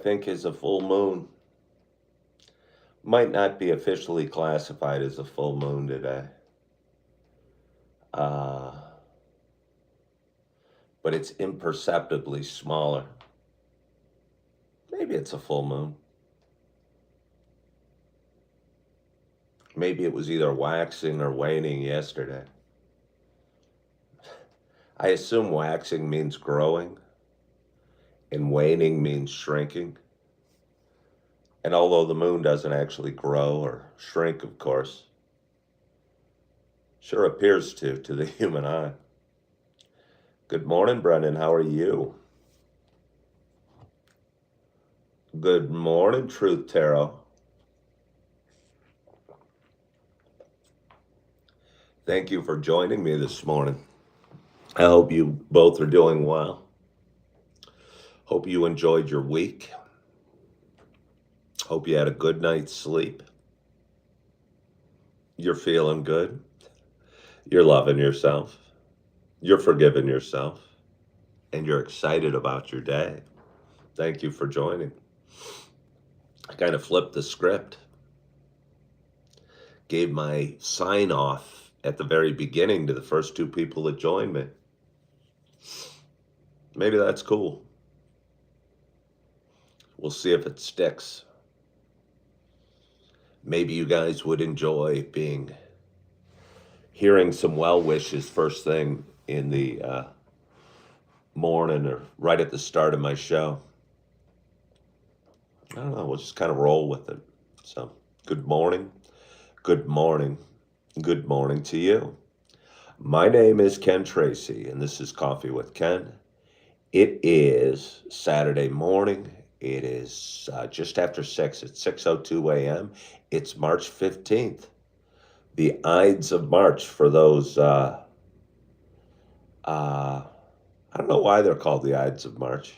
think is a full moon. Might not be officially classified as a full moon today. Uh, but it's imperceptibly smaller. Maybe it's a full moon. Maybe it was either waxing or waning yesterday. I assume waxing means growing and waning means shrinking. And although the moon doesn't actually grow or shrink, of course, sure appears to the human eye. Good morning, Brendan. How are you? Good morning, Truth Tarot. Thank you for joining me this morning. I hope you both are doing well. Hope you enjoyed your week. Hope you had a good night's sleep. You're feeling good. You're loving yourself. You're forgiving yourself. And you're excited about your day. Thank you for joining. I kind of flipped the script. Gave my sign off at the very beginning to the first two people that joined me. Maybe that's cool. We'll see if it sticks. Maybe you guys would enjoy hearing some well wishes first thing in the morning or right at the start of my show. I don't know, we'll just kind of roll with it. So, good morning, good morning, good morning to you. My name is Ken Tracy, and this is Coffee with Ken. It is Saturday morning. It is just after 6. It's 6:02 a.m. It's March 15th. The Ides of March for those, I don't know why they're called the Ides of March,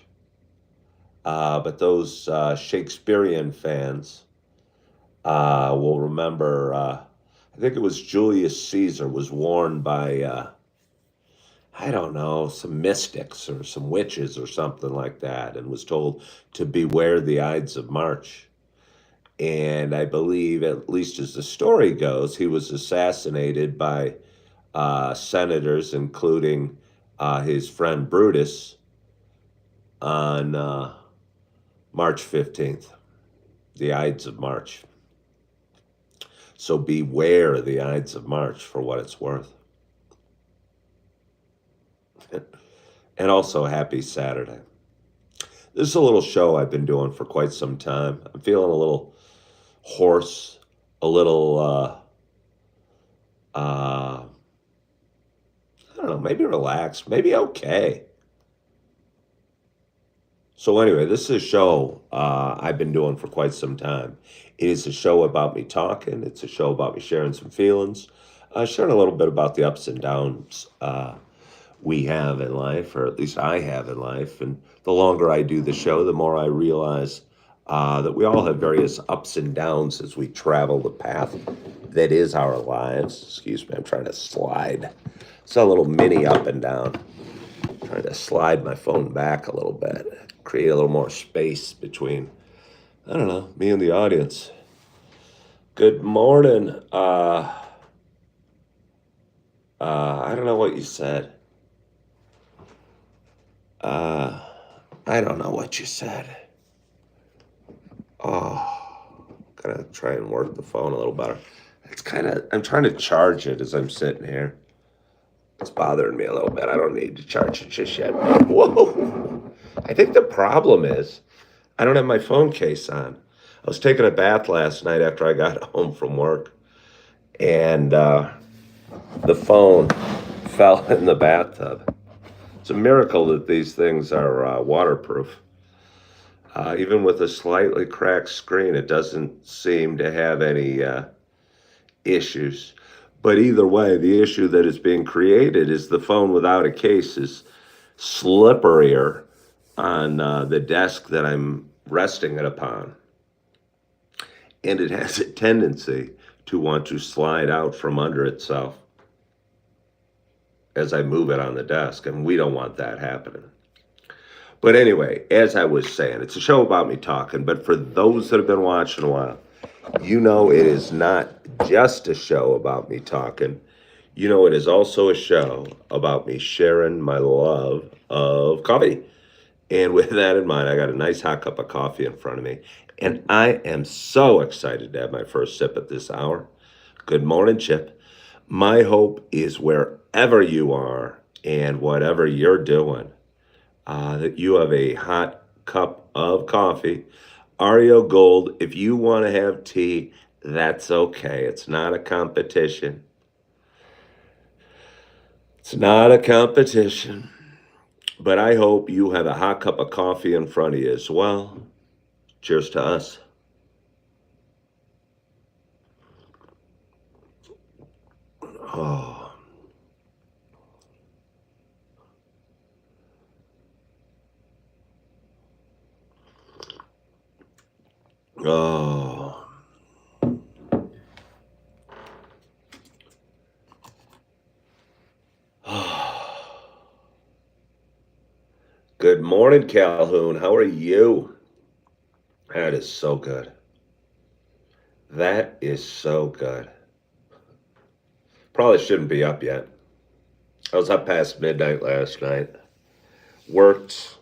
but those Shakespearean fans will remember, I think it was Julius Caesar was warned by, I don't know, some mystics or some witches or something like that, and was told to beware the Ides of March. And I believe, at least as the story goes, he was assassinated by senators, including his friend Brutus, on March 15th, the Ides of March. So beware the Ides of March for what it's worth. And also, happy Saturday. This is a little show I've been doing for quite some time. I'm feeling a little hoarse, a little, I don't know, maybe relaxed, maybe okay. So anyway, this is a show I've been doing for quite some time. It is a show about me talking. It's a show about me sharing some feelings, sharing a little bit about the ups and downs we have in life, or at least I have in life. And the longer I do the show, the more I realize that we all have various ups and downs as we travel the path that is our lives. Excuse me, I'm trying to slide. It's a little mini up and down. Trying to slide my phone back a little bit, create a little more space between, I don't know, me and the audience. Good morning. I don't know what you said. I don't know what you said. Oh, gotta try and work the phone a little better. I'm trying to charge it as I'm sitting here. It's bothering me a little bit. I don't need to charge it just yet. Whoa. I think the problem is I don't have my phone case on. I was taking a bath last night after I got home from work, and the phone fell in the bathtub. It's a miracle that these things are waterproof. Even with a slightly cracked screen, it doesn't seem to have any issues. But either way, the issue that is being created is the phone without a case is slipperier on the desk that I'm resting it upon. And it has a tendency to want to slide out from under itself as I move it on the desk, and we don't want that happening. But anyway, as I was saying, it's a show about me talking. But for those that have been watching a while, you know it is not just a show about me talking. You know it is also a show about me sharing my love of coffee. And with that in mind, I got a nice hot cup of coffee in front of me. And I am so excited to have my first sip at this hour. Good morning, Chip. My hope is wherever you are and whatever you're doing, that you have a hot cup of coffee. Ario Gold, if you want to have tea, that's okay. It's not a competition. It's not a competition. But I hope you have a hot cup of coffee in front of you as well. Cheers to us. Oh. Oh. Good morning, Calhoun. How are you? That is so good. That is so good. Probably shouldn't be up yet. I was up past midnight last night. Worked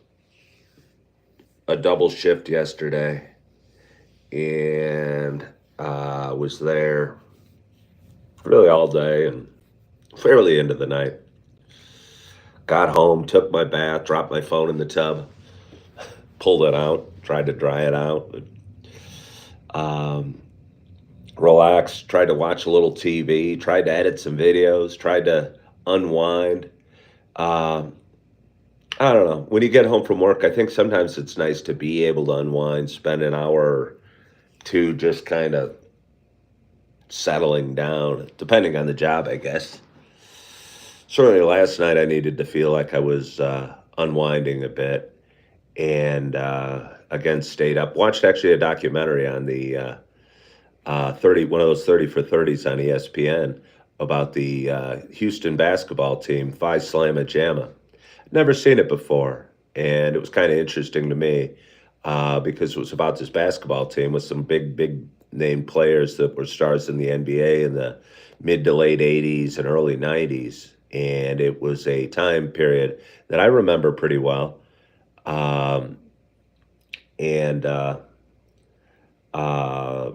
a double shift yesterday and was there really all day and fairly into the night. Got home, took my bath, dropped my phone in the tub, pulled it out, tried to dry it out. Relaxed, tried to watch a little TV, tried to edit some videos, tried to unwind. Um, I don't know. When you get home from work, I think sometimes it's nice to be able to unwind, spend an hour or two just kind of settling down, depending on the job, I guess. Certainly last night I needed to feel like I was unwinding a bit. And again, stayed up. Watched actually a documentary on the one of those 30 for 30s on ESPN about the Houston basketball team, Phi Slamma Jamma. Never seen it before, and it was kind of interesting to me because it was about this basketball team with some big name players that were stars in the NBA in the mid to late 80s and early 90s. And it was a time period that I remember pretty well. Um, and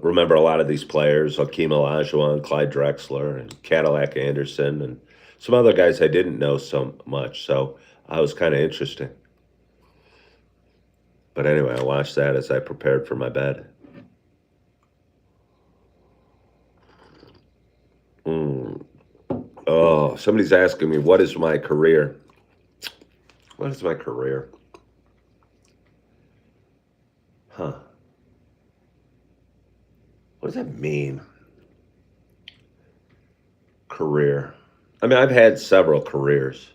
remember a lot of these players, Hakeem Olajuwon, Clyde Drexler, and Cadillac Anderson, and some other guys I didn't know so much. So it was kind of interesting. But anyway, I watched that as I prepared for my bed. Mm. Oh, somebody's asking me, what is my career? What is my career? Huh. What does that mean? Career. I mean, I've had several careers.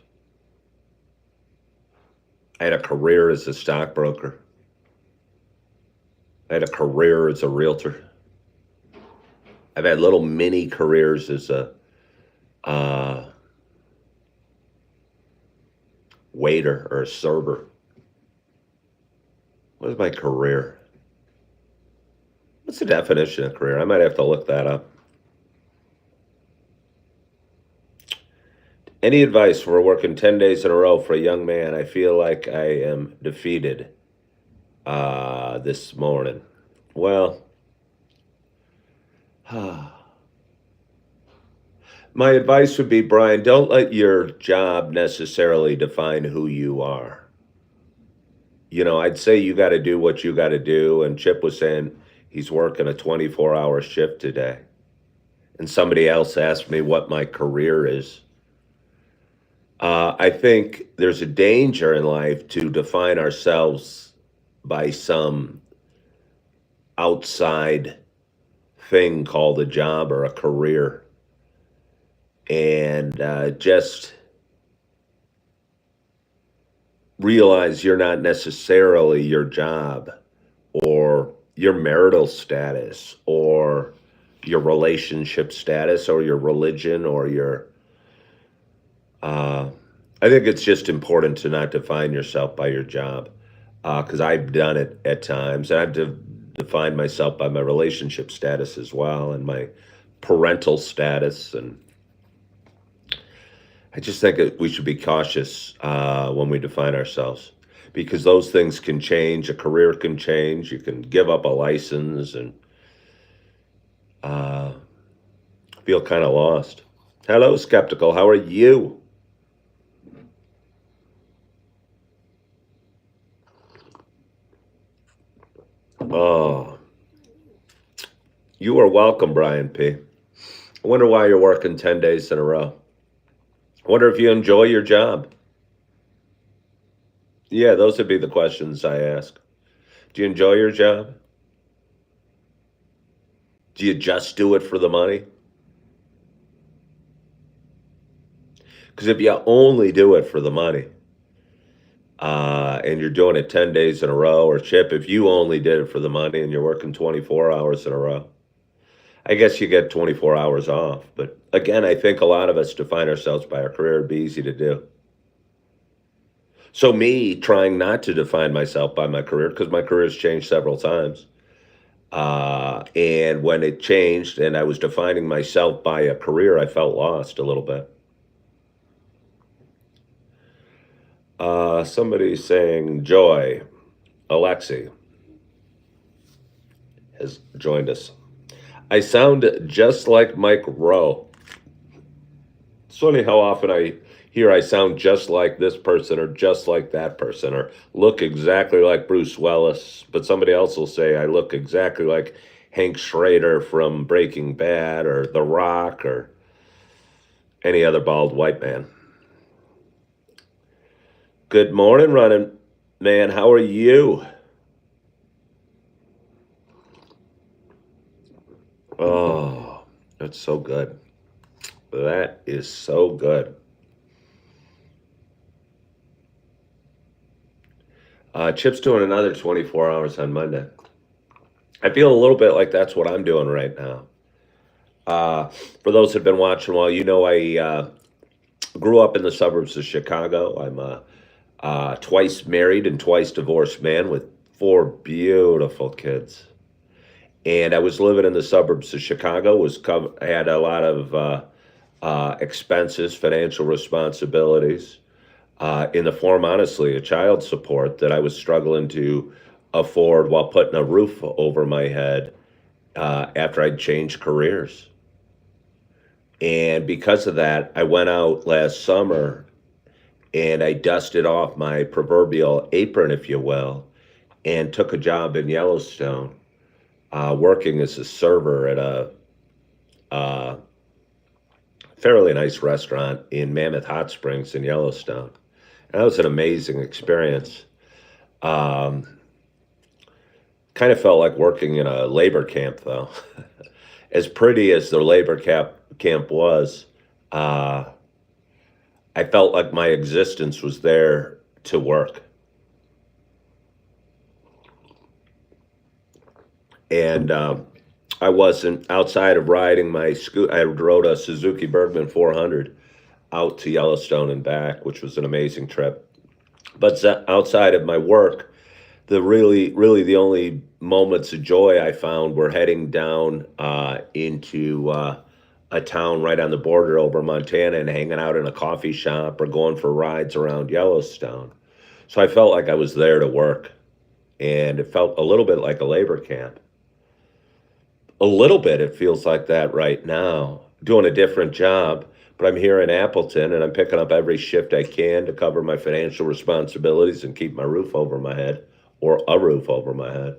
I had a career as a stockbroker. I had a career as a realtor. I've had little mini careers as a uh, waiter or a server. What is my career? What's the definition of career? I might have to look that up. Any advice for working 10 days in a row for a young man? I feel like I am defeated this morning. Well, my advice would be, Brian, don't let your job necessarily define who you are. You know, I'd say you got to do what you got to do. And Chip was saying he's working a 24-hour shift today. And somebody else asked me what my career is. I think there's a danger in life to define ourselves by some outside thing called a job or a career. And just realize you're not necessarily your job or your marital status or your relationship status or your religion or your I think it's just important to not define yourself by your job. because I've done it at times. And I've defined myself by my relationship status as well and my parental status. And I just think we should be cautious when we define ourselves because those things can change. A career can change. You can give up a license and uh, feel kind of lost. Hello, skeptical. How are you? Oh, you are welcome, Brian P. I wonder why you're working 10 days in a row. I wonder if you enjoy your job. Yeah, those would be the questions I ask. Do you enjoy your job? Do you just do it for the money? Because if you only do it for the money, and you're doing it 10 days in a row, or Chip, if you only did it for the money and you're working 24 hours in a row, I guess you get 24 hours off. But again, I think a lot of us define ourselves by our career. It'd be easy to do. So, me trying not to define myself by my career, because my career has changed several times. And when it changed and I was defining myself by a career, I felt lost a little bit. Somebody saying Joy, Alexi has joined us. I sound just like Mike Rowe. It's funny how often I hear I sound just like this person or just like that person or look exactly like Bruce Willis, but somebody else will say I look exactly like Hank Schrader from Breaking Bad or The Rock or any other bald white man. Good morning, running man. How are you? Oh, that's so good. That is so good. Chip's doing another 24 hours on Monday. I feel a little bit like that's what I'm doing right now. Uh, for those who've been watching a while, you know I grew up in the suburbs of Chicago. I'm a twice married and twice divorced man with four beautiful kids. And I was living in the suburbs of Chicago. I had a lot of expenses, financial responsibilities, in the form, honestly, of child support that I was struggling to afford while putting a roof over my head after I'd changed careers. And because of that, I went out last summer and I dusted off my proverbial apron, if you will, and took a job in Yellowstone, working as a server at a uh, fairly nice restaurant in Mammoth Hot Springs in Yellowstone. And that was an amazing experience. Um, Kind of felt like working in a labor camp, though. As pretty as the labor camp was, uh, I felt like my existence was there to work. And I wasn't outside of riding my scooter. I rode a Suzuki Bergman 400 out to Yellowstone and back, which was an amazing trip. But outside of my work, really the only moments of joy I found were heading down into a town right on the border over Montana and hanging out in a coffee shop or going for rides around Yellowstone. So I felt like I was there to work, and it felt a little bit like a labor camp. A little bit, it feels like that right now, doing a different job. But I'm here in Appleton and I'm picking up every shift I can to cover my financial responsibilities and keep my roof over my head or a roof over my head.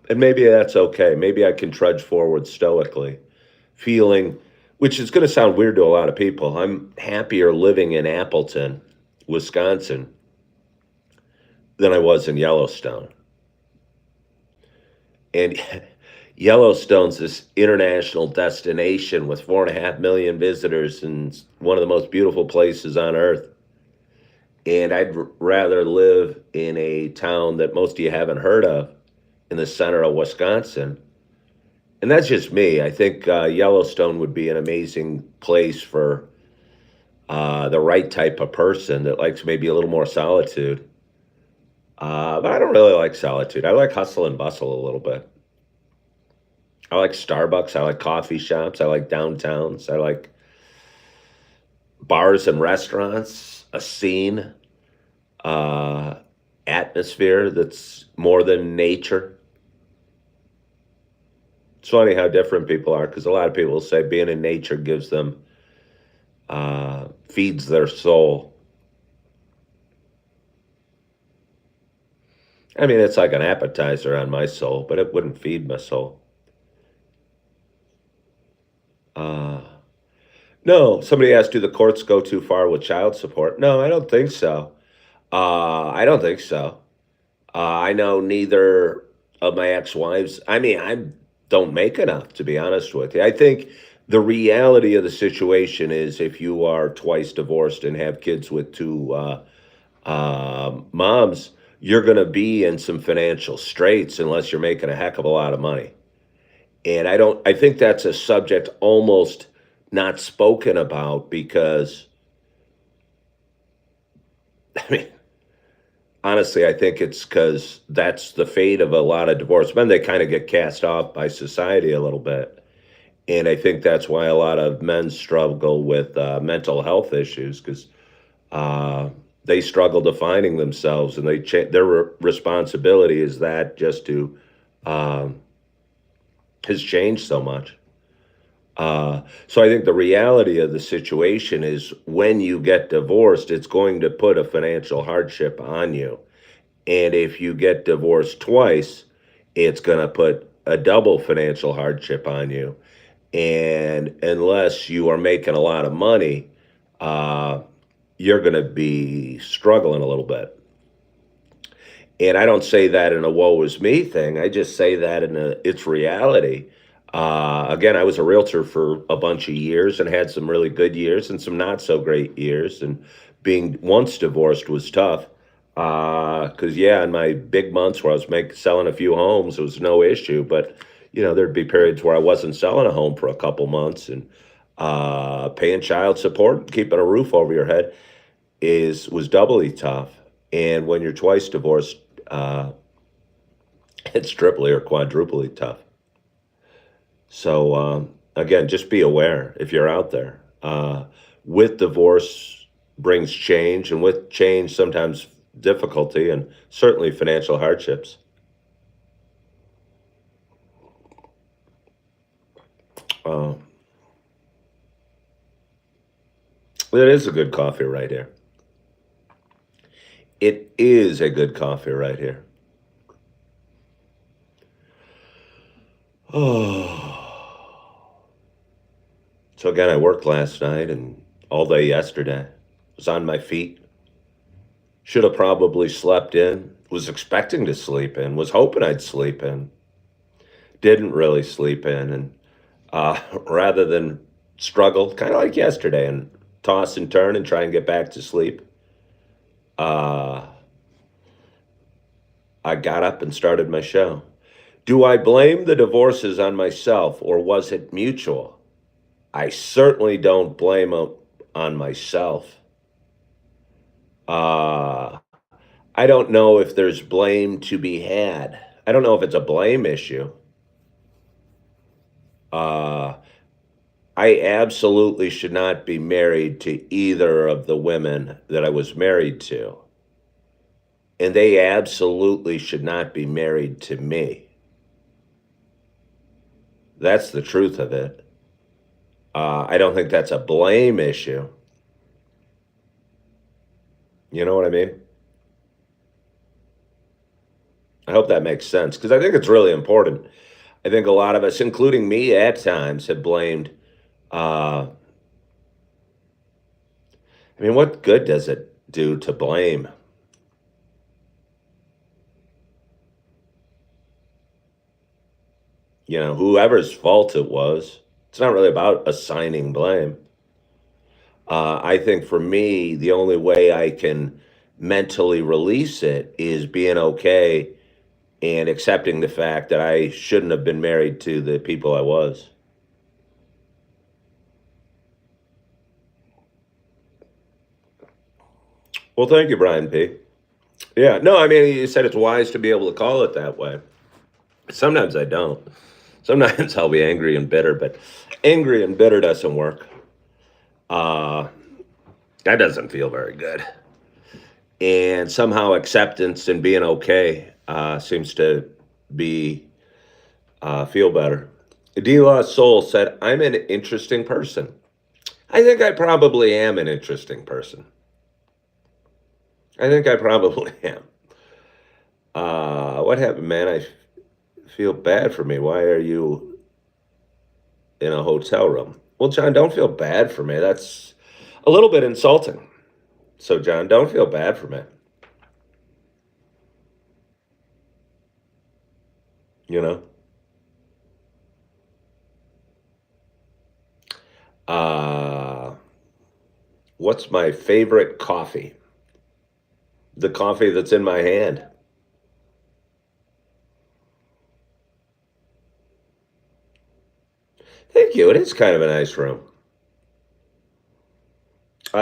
And maybe that's okay. Maybe I can trudge forward stoically, feeling, which is going to sound weird to a lot of people. I'm happier living in Appleton, Wisconsin, than I was in Yellowstone. And Yellowstone's this international destination with 4.5 million visitors and one of the most beautiful places on earth. And I'd rather live in a town that most of you haven't heard of in the center of Wisconsin. And that's just me. I think Yellowstone would be an amazing place for the right type of person that likes maybe a little more solitude. But I don't really like solitude. I like hustle and bustle a little bit. I like Starbucks. I like coffee shops. I like downtowns. I like bars and restaurants, a scene, uh, atmosphere that's more than nature. It's funny how different people are because a lot of people say being in nature gives them, feeds their soul. I mean, it's like an appetizer on my soul, but it wouldn't feed my soul. Uh, no, somebody asked, do the courts go too far with child support? No, I don't think so. I don't think so. I know neither of my ex-wives. I mean, I don't make enough, to be honest with you. I think the reality of the situation is if you are twice divorced and have kids with two moms, you're going to be in some financial straits unless you're making a heck of a lot of money. And I think that's a subject almost not spoken about because, I mean, honestly, I think it's because that's the fate of a lot of divorced men. They kind of get cast off by society a little bit. And I think that's why a lot of men struggle with mental health issues because uh, they struggle defining themselves and their responsibility is that just to um, has changed so much. So I think the reality of the situation is when you get divorced, it's going to put a financial hardship on you. And if you get divorced twice, it's going to put a double financial hardship on you. And unless you are making a lot of money, uh, you're going to be struggling a little bit. And I don't say that in a woe is me thing. I just say that in it's reality. Again, I was a realtor for a bunch of years and had some really good years and some not so great years. And being once divorced was tough. Because yeah, in my big months where I was selling a few homes, it was no issue. But there'd be periods where I wasn't selling a home for a couple months and paying child support, keeping a roof over your head is was doubly tough. And when you're twice divorced, uh, it's triply or quadruply tough. So again, just be aware if you're out there. With divorce brings change, and with change sometimes difficulty and certainly financial hardships. Uh, it is a good coffee right here. It is a good coffee right here. Oh. So again, I worked last night and all day yesterday. Was on my feet. Should have probably slept in. Was expecting to sleep in. Was hoping I'd sleep in. Didn't really sleep in, and rather than struggle, kind of like yesterday, and toss and turn and try and get back to sleep, uh, I got up and started my show. Do I blame the divorces on myself, or was it mutual? I certainly don't blame them on myself. Uh, I don't know if there's blame to be had. I don't know if it's a blame issue. Uh, I absolutely should not be married to either of the women that I was married to. And they absolutely should not be married to me. That's the truth of it. I don't think that's a blame issue. You know what I mean? I hope that makes sense because I think it's really important. I think a lot of us, including me at times, have blamed. Uh, I mean, what good does it do to blame? Whoever's fault it was. It's not really about assigning blame. I think for me, the only way I can mentally release it is being okay and accepting the fact that I shouldn't have been married to the people I was. Well, thank you, Brian P. Yeah. No, I mean, you said it's wise to be able to call it that way. Sometimes I don't. Sometimes I'll be angry and bitter, but angry and bitter doesn't work. Uh, that doesn't feel very good. And somehow acceptance and being okay seems to be feel better. D La Soul said, "I'm an interesting person. I think I probably am an interesting person. I think I probably am. What happened, man? I feel bad for me. Why are you in a hotel room?" Well, John, don't feel bad for me. That's a little bit insulting. So, John, don't feel bad for me. You know, uh, what's my favorite coffee? The coffee that's in my hand. Thank you. It is kind of a nice room.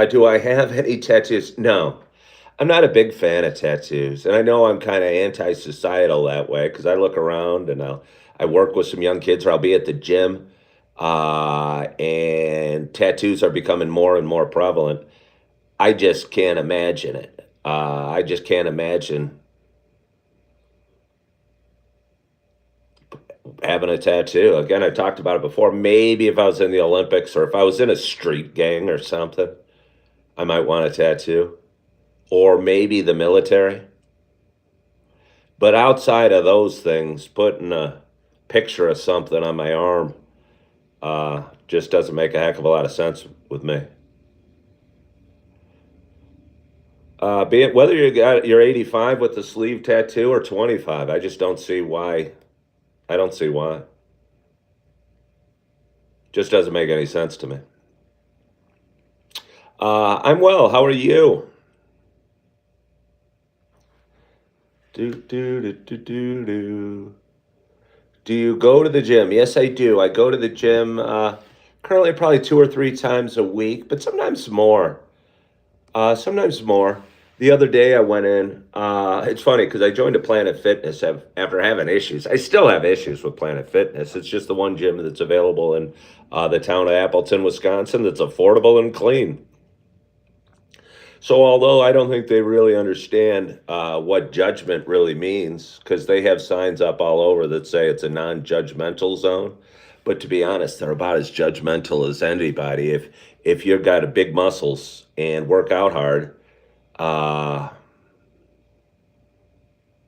Do I have any tattoos? No. I'm not a big fan of tattoos, and I know I'm kind of anti-societal that way because I look around and I work with some young kids, or I'll be at the gym, and tattoos are becoming more and more prevalent. I just can't imagine it. I just can't imagine having a tattoo. Again, I talked about it before. Maybe if I was in the Olympics or if I was in a street gang or something, I might want a tattoo, or maybe the military. But outside of those things, putting a picture of something on my arm just doesn't make a heck of a lot of sense with me. Be it whether you're 85 with the sleeve tattoo or 25, I just don't see why. I don't see why. Just doesn't make any sense to me. I'm well. How are you? Do do do do do do. Do you go to the gym? Yes, I do. I go to the gym currently probably 2 or 3 times a week, but sometimes more. Sometimes more. The other day I went in. It's funny because I joined a Planet Fitness after having issues. I still have issues with Planet Fitness. It's just the one gym that's available in the town of Appleton, Wisconsin, that's affordable and clean. So, although I don't think they really understand what judgment really means, because they have signs up all over that say it's a non judgmental zone. But to be honest, they're about as judgmental as anybody. If you've got a big muscles and work out hard, uh, I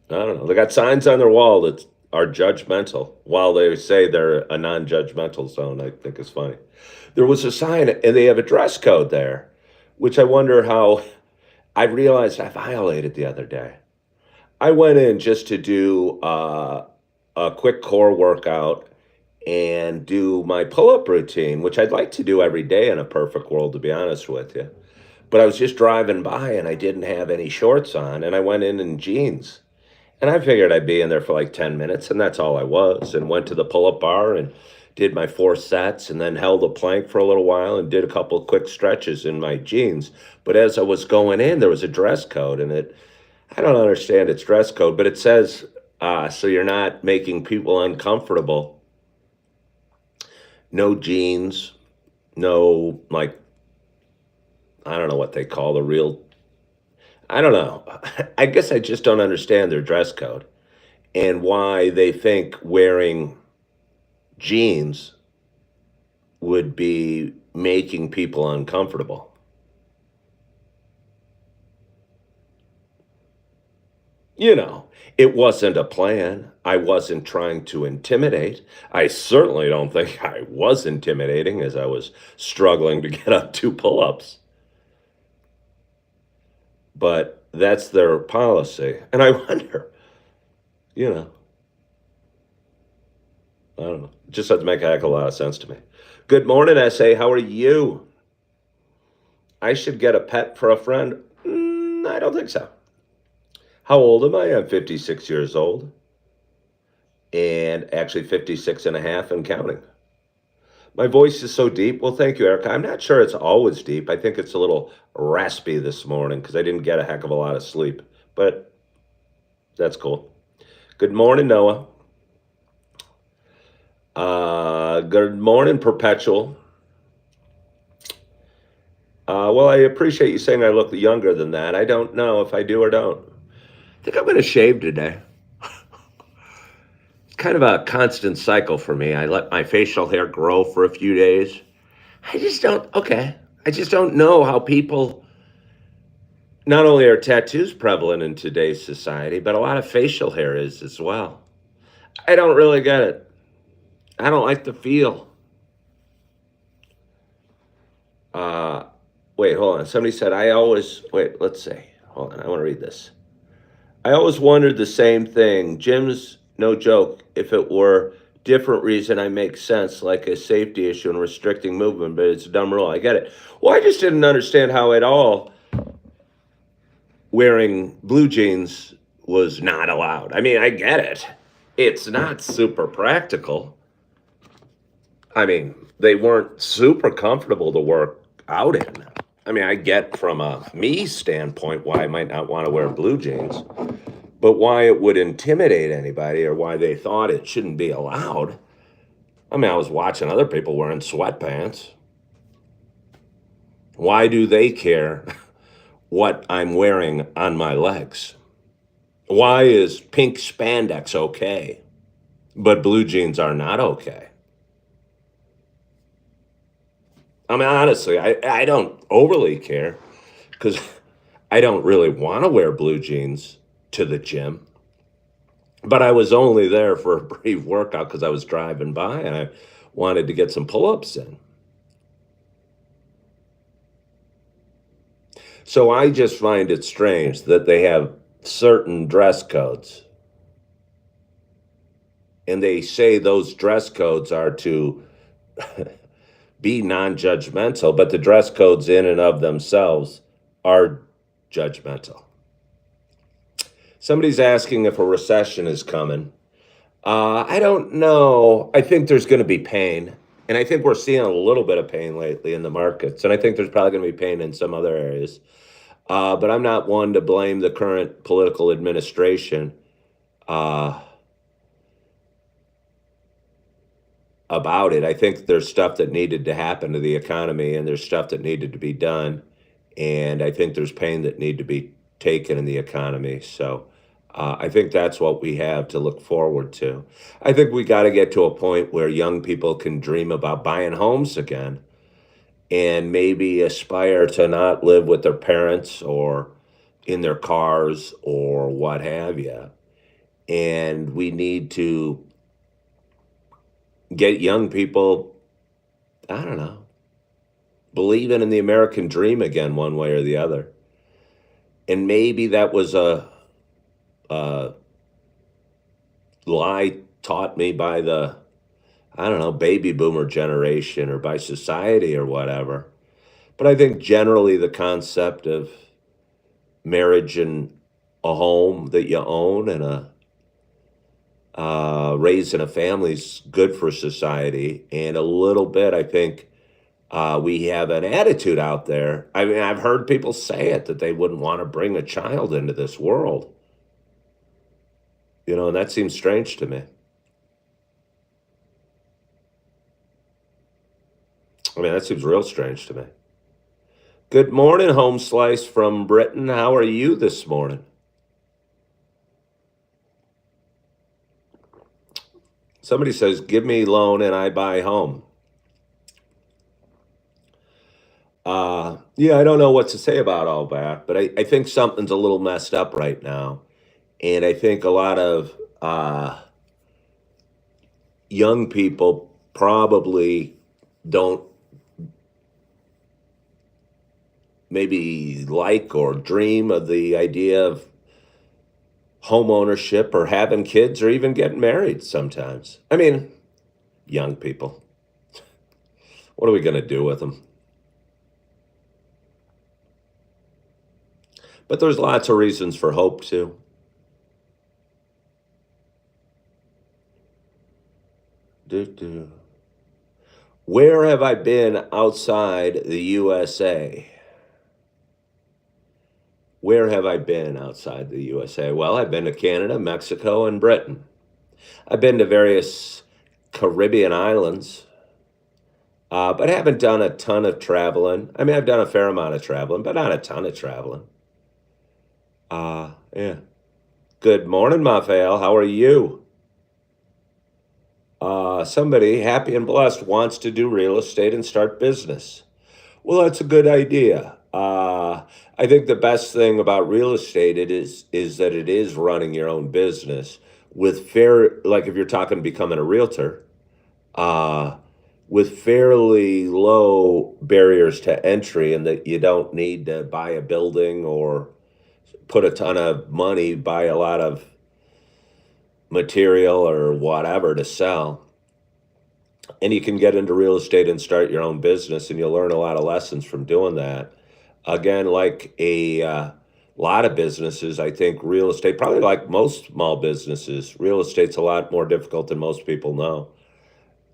don't know. They got signs on their wall that are judgmental while they say they're a non judgmental zone. I think is funny. There was a sign, and they have a dress code there, which I wonder how I realized I violated the other day. I went in just to do a quick core workout and do my pull up routine, which I'd like to do every day in a perfect world, to be honest with you. But I was just driving by and I didn't have any shorts on, and I went in jeans. And I figured I'd be in there for like 10 minutes, and that's all I was. And went to the pull up bar and did my 4 sets, and then held a plank for a little while and did a couple of quick stretches in my jeans. But as I was going in, there was a dress code, and I don't understand its dress code, but it says, so you're not making people uncomfortable. No jeans, no, like, I don't know what they call the real, I don't know. I guess I just don't understand their dress code and why they think wearing jeans would be making people uncomfortable. You know, it wasn't a plan. I wasn't trying to intimidate. I certainly don't think I was intimidating as I was struggling to get up 2 pull ups, but that's their policy. And I wonder, you know, I don't know. It just doesn't make a heck of a lot of sense to me. Good morning, SA. How are you? I should get a pet for a friend. I don't think so. How old am I? I'm 56 years old, and actually 56 and a half and counting. My voice is so deep. Well, thank you, Erica. I'm not sure it's always deep. I think it's a little raspy this morning because I didn't get a heck of a lot of sleep. But That's cool. Good morning, Noah. Good morning, Perpetual. Well, I appreciate you saying I look younger than that. I don't know if I do or don't. I think I'm going to shave today. It's kind of a constant cycle for me. I let my facial hair grow for a few days. I just don't know how people, not only are tattoos prevalent in today's society, but a lot of facial hair is as well. I don't really get it. I don't like the feel. Uh, Wait, hold on. Somebody said, wait, let's see. Hold on. I want to read this. I always wondered the same thing. Jim's no joke. If it were different reason, I make sense, like a safety issue and restricting movement, but it's a dumb rule. I get it. Well, I just didn't understand how at all wearing blue jeans was not allowed. I mean, I get it. It's not super practical. I mean, they weren't super comfortable to work out in. I mean, I get from a me standpoint why I might not want to wear blue jeans, but why it would intimidate anybody or why they thought it shouldn't be allowed. I mean, I was watching other people wearing sweatpants. Why do they care what I'm wearing on my legs? Why is pink spandex okay, but blue jeans are not okay? I mean, honestly, I don't overly care because I don't really want to wear blue jeans to the gym. But I was only there for a brief workout because I was driving by and I wanted to get some pull ups in. So I just find it strange that they have certain dress codes and they say those dress codes are to be non judgmental, but the dress codes in and of themselves are judgmental. Somebody's asking if a recession is coming. I don't know. I think there's going to be pain. And I think we're seeing a little bit of pain lately in the markets. And I think there's probably going to be pain in some other areas. But I'm not one to blame the current political administration about it. I think there's stuff that needed to happen to the economy and there's stuff that needed to be done. And I think there's pain that need to be taken in the economy. So I think that's what we have to look forward to. I think we got to get to a point where young people can dream about buying homes again and maybe aspire to not live with their parents or in their cars or what have you. And we need to get young people, I don't know, believing in the American dream again, one way or the other. And maybe that was a lie taught me by the, I don't know, baby boomer generation or by society or whatever. But I think generally the concept of marriage and a home that you own and raising a family is good for society. And a little bit, I think we have an attitude out there. I mean, I've heard people say it that they wouldn't want to bring a child into this world. And that seems strange to me. I mean, that seems real strange to me. Good morning, Home Slice from Britain. How are you this morning? Somebody says, give me loan and I buy home. Yeah, I don't know what to say about all that, but I think something's a little messed up right now. And I think a lot of young people probably don't maybe like or dream of the idea of home ownership or having kids or even getting married sometimes. I mean, young people. What are we going to do with them? But there's lots of reasons for hope too. Where have I been outside the USA? Where have I been outside the USA? Well, I've been to Canada, Mexico, and Britain. I've been to various Caribbean islands, but haven't done a ton of traveling. I mean, I've done a fair amount of traveling, but not a ton of traveling. Yeah. Good morning, Mafael. How are you? Somebody happy and blessed wants to do real estate and start business. Well, that's a good idea. I think the best thing about real estate is that it is running your own business with fair, like if you're talking becoming a realtor, uh, with fairly low barriers to entry, and that you don't need to buy a building or put a ton of money, buy a lot of material or whatever to sell. And you can get into real estate and start your own business, and you'll learn a lot of lessons from doing that. Again, like a lot of businesses, I think real estate, probably like most small businesses, real estate's a lot more difficult than most people know.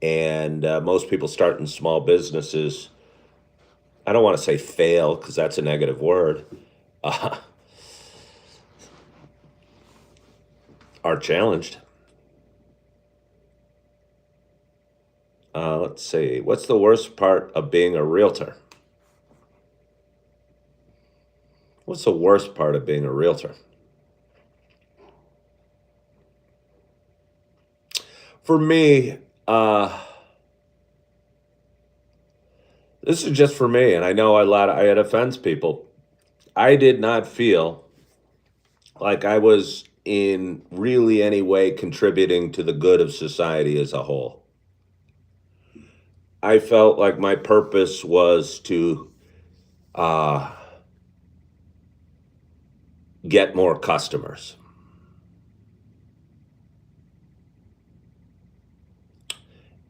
And most people starting small businesses, I don't want to say fail because that's a negative word, uh, are challenged. Let's see. What's the worst part of being a realtor? What's the worst part of being a realtor? For me, this is just for me, and I know it offends people. I did not feel like I was in really any way contributing to the good of society as a whole. I felt like my purpose was to uh, get more customers.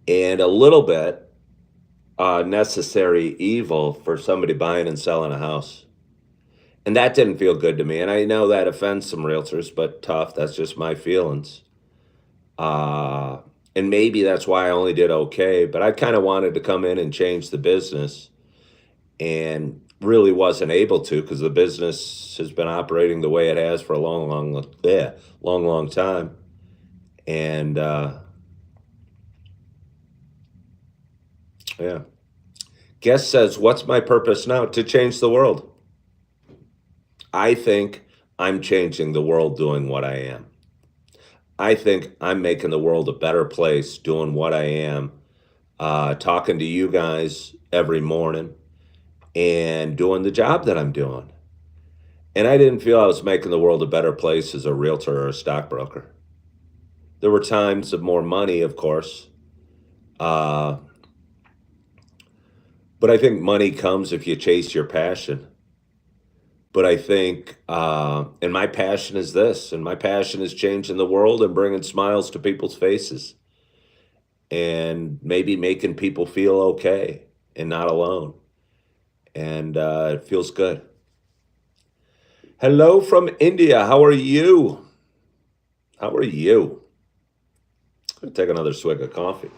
And a little bit necessary evil for somebody buying and selling a house. And that didn't feel good to me. And I know that offends some realtors, but tough. That's just my feelings. Uh, and maybe that's why I only did okay. But I kind of wanted to come in and change the business, and really wasn't able to because the business has been operating the way it has for a long time. And yeah. Guest says, "What's my purpose now? To change the world." I think I'm changing the world doing what I am. I think I'm making the world a better place doing what I am, talking to you guys every morning and doing the job that I'm doing. And I didn't feel I was making the world a better place as a realtor or a stockbroker. There were times of more money, of course. Uh, but I think money comes if you chase your passion. But I think, and my passion is this, and my passion is changing the world and bringing smiles to people's faces and maybe making people feel okay and not alone. And it feels good. Hello from India. How are you? How are you? I'm gonna take another swig of coffee.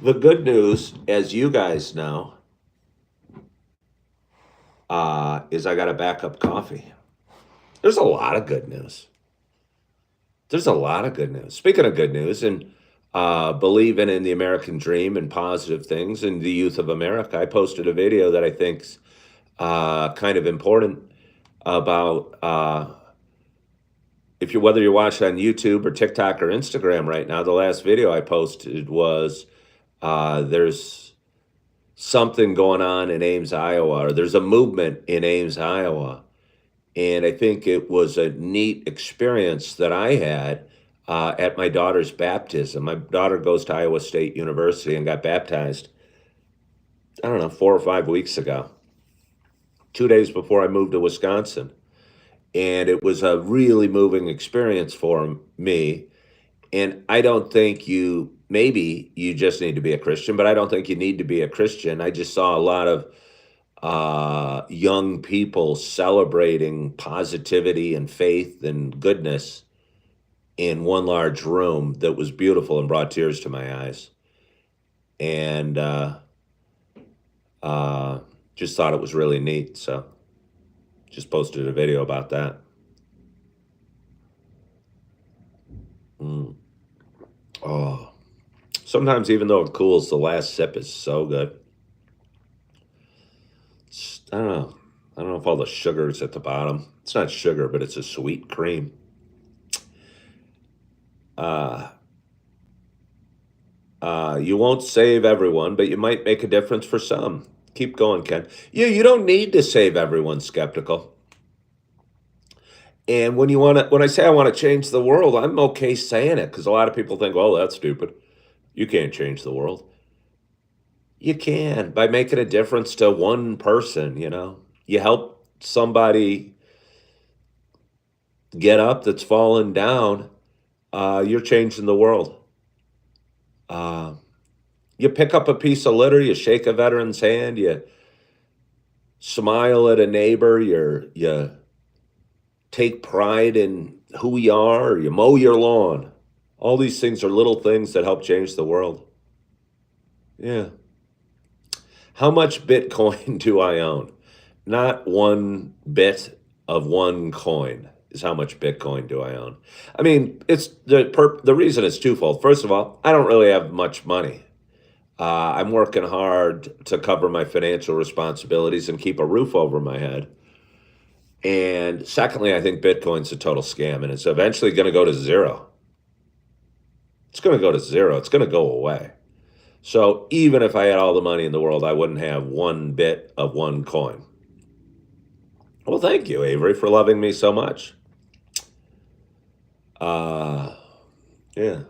The good news, as you guys know, is I got a backup coffee. There's a lot of good news. There's a lot of good news. Speaking of good news and believing in the American dream and positive things and the youth of America, I posted a video that I think's kind of important about if you whether you're watching on YouTube or TikTok or Instagram right now. The last video I posted was there's something going on in Ames, Iowa, or there's a movement in Ames, Iowa. And I think it was a neat experience that I had at my daughter's baptism. My daughter goes to Iowa State University and got baptized, I don't know, 4 or 5 weeks ago, 2 days before I moved to Wisconsin. And it was a really moving experience for me. And I don't think maybe you just need to be a Christian, but I don't think you need to be a Christian. I just saw a lot of young people celebrating positivity and faith and goodness in one large room that was beautiful and brought tears to my eyes. And just thought it was really neat. So Just posted a video about that. Oh, sometimes even though it cools, the last sip is so good. I don't know. I don't know if all the sugar's at the bottom. It's not sugar, but it's a sweet cream. You won't save everyone, but you might make a difference for some. Keep going, Ken. Yeah, you don't need to save everyone skeptical. And when I say I want to change the world, I'm okay saying it because a lot of people think, "Oh, that's stupid. You can't change the world." You can by making a difference to one person. You help somebody get up that's fallen down. You're changing the world. Uh, you pick up a piece of litter, you shake a veteran's hand, you smile at a neighbor, you take pride in who you are, or you mow your lawn. All these things are little things that help change the world. Yeah. How much Bitcoin do I own? Not one bit of one coin is how much Bitcoin do I own. I mean, it's the reason is twofold. First of all, I don't really have much money. I'm working hard to cover my financial responsibilities and keep a roof over my head. And secondly, I think Bitcoin's a total scam, and it's eventually going to go to zero. It's going to go to zero. It's going to go away. So even if I had all the money in the world, I wouldn't have one bit of one coin. Well, thank you, Avery, for loving me so much. Yeah.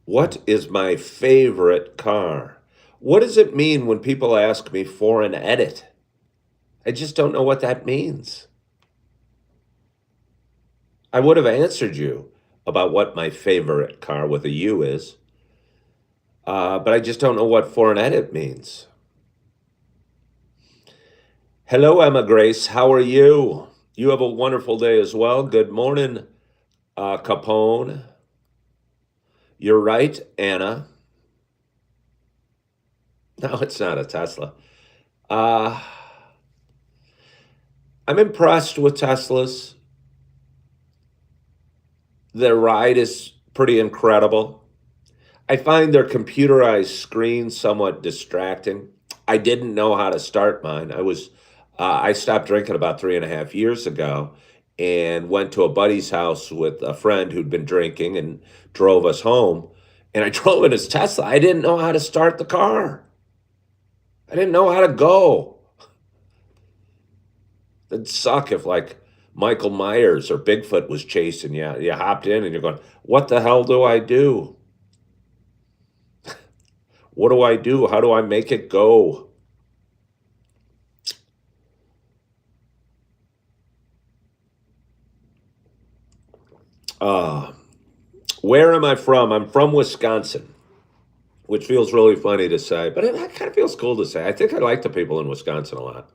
What is my favorite car? What does it mean when people ask me for an edit? I just don't know what that means. I would have answered you about what my favorite car with a U is, but I just don't know what for an edit means. Hello, Emma Grace. How are you? You have a wonderful day as well. Good morning, Capone. You're right, Anna. No, it's not a Tesla. I'm impressed with Teslas. Their ride is pretty incredible. I find their computerized screen somewhat distracting. I didn't know how to start mine. I stopped drinking about 3.5 years ago and went to a buddy's house with a friend who'd been drinking and drove us home. And I drove in his Tesla. I didn't know how to start the car. I didn't know how to go. It'd suck if like Michael Myers or Bigfoot was chasing you. You hopped in and you're going, what the hell do I do? What do I do? How do I make it go? Where am I from? I'm from Wisconsin, which feels really funny to say, but it kind of feels cool to say. I think I like the people in Wisconsin a lot.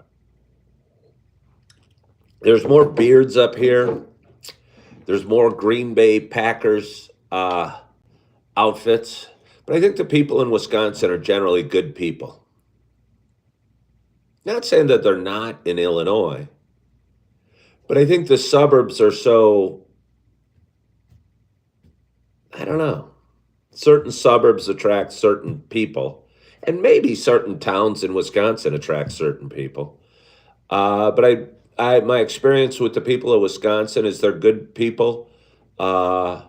There's more beards up here. There's more Green Bay Packers outfits. But I think the people in Wisconsin are generally good people. Not saying that they're not in Illinois, but I think the suburbs are so, I don't know. Certain suburbs attract certain people, and maybe certain towns in Wisconsin attract certain people. But my experience with the people of Wisconsin is they're good people. Yeah,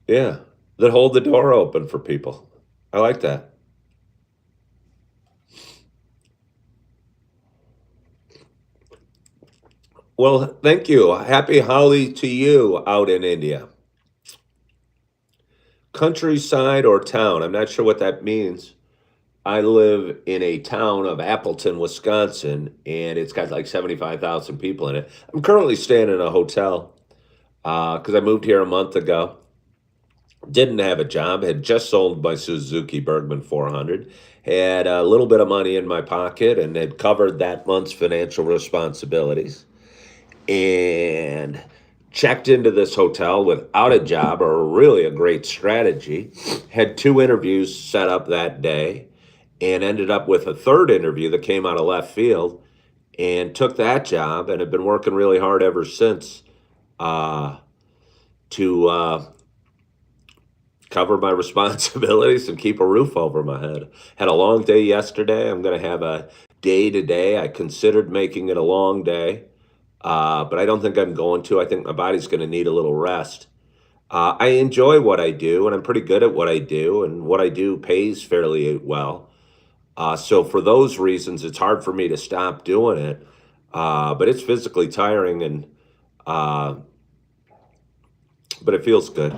that hold the door open for people. I like that. Well, thank you. Happy Holi to you out in India. Countryside or town? I'm not sure what that means. I live in a town of Appleton, Wisconsin, and it's got like 75,000 people in it. I'm currently staying in a hotel because I moved here a month ago. Didn't have a job, had just sold my Suzuki Bergman 400, had a little bit of money in my pocket, and had covered that month's financial responsibilities. And checked into this hotel without a job, or really a great strategy. Had 2 interviews set up that day, and ended up with a third interview that came out of left field and took that job and have been working really hard ever since uh, to cover my responsibilities and keep a roof over my head. Had a long day yesterday. I'm going to have a day today. I considered making it a long day, but I don't think I'm going to. I think my body's going to need a little rest. I enjoy what I do, and I'm pretty good at what I do, and what I do pays fairly well. So for those reasons, it's hard for me to stop doing it. But it's physically tiring, and uh, but it feels good.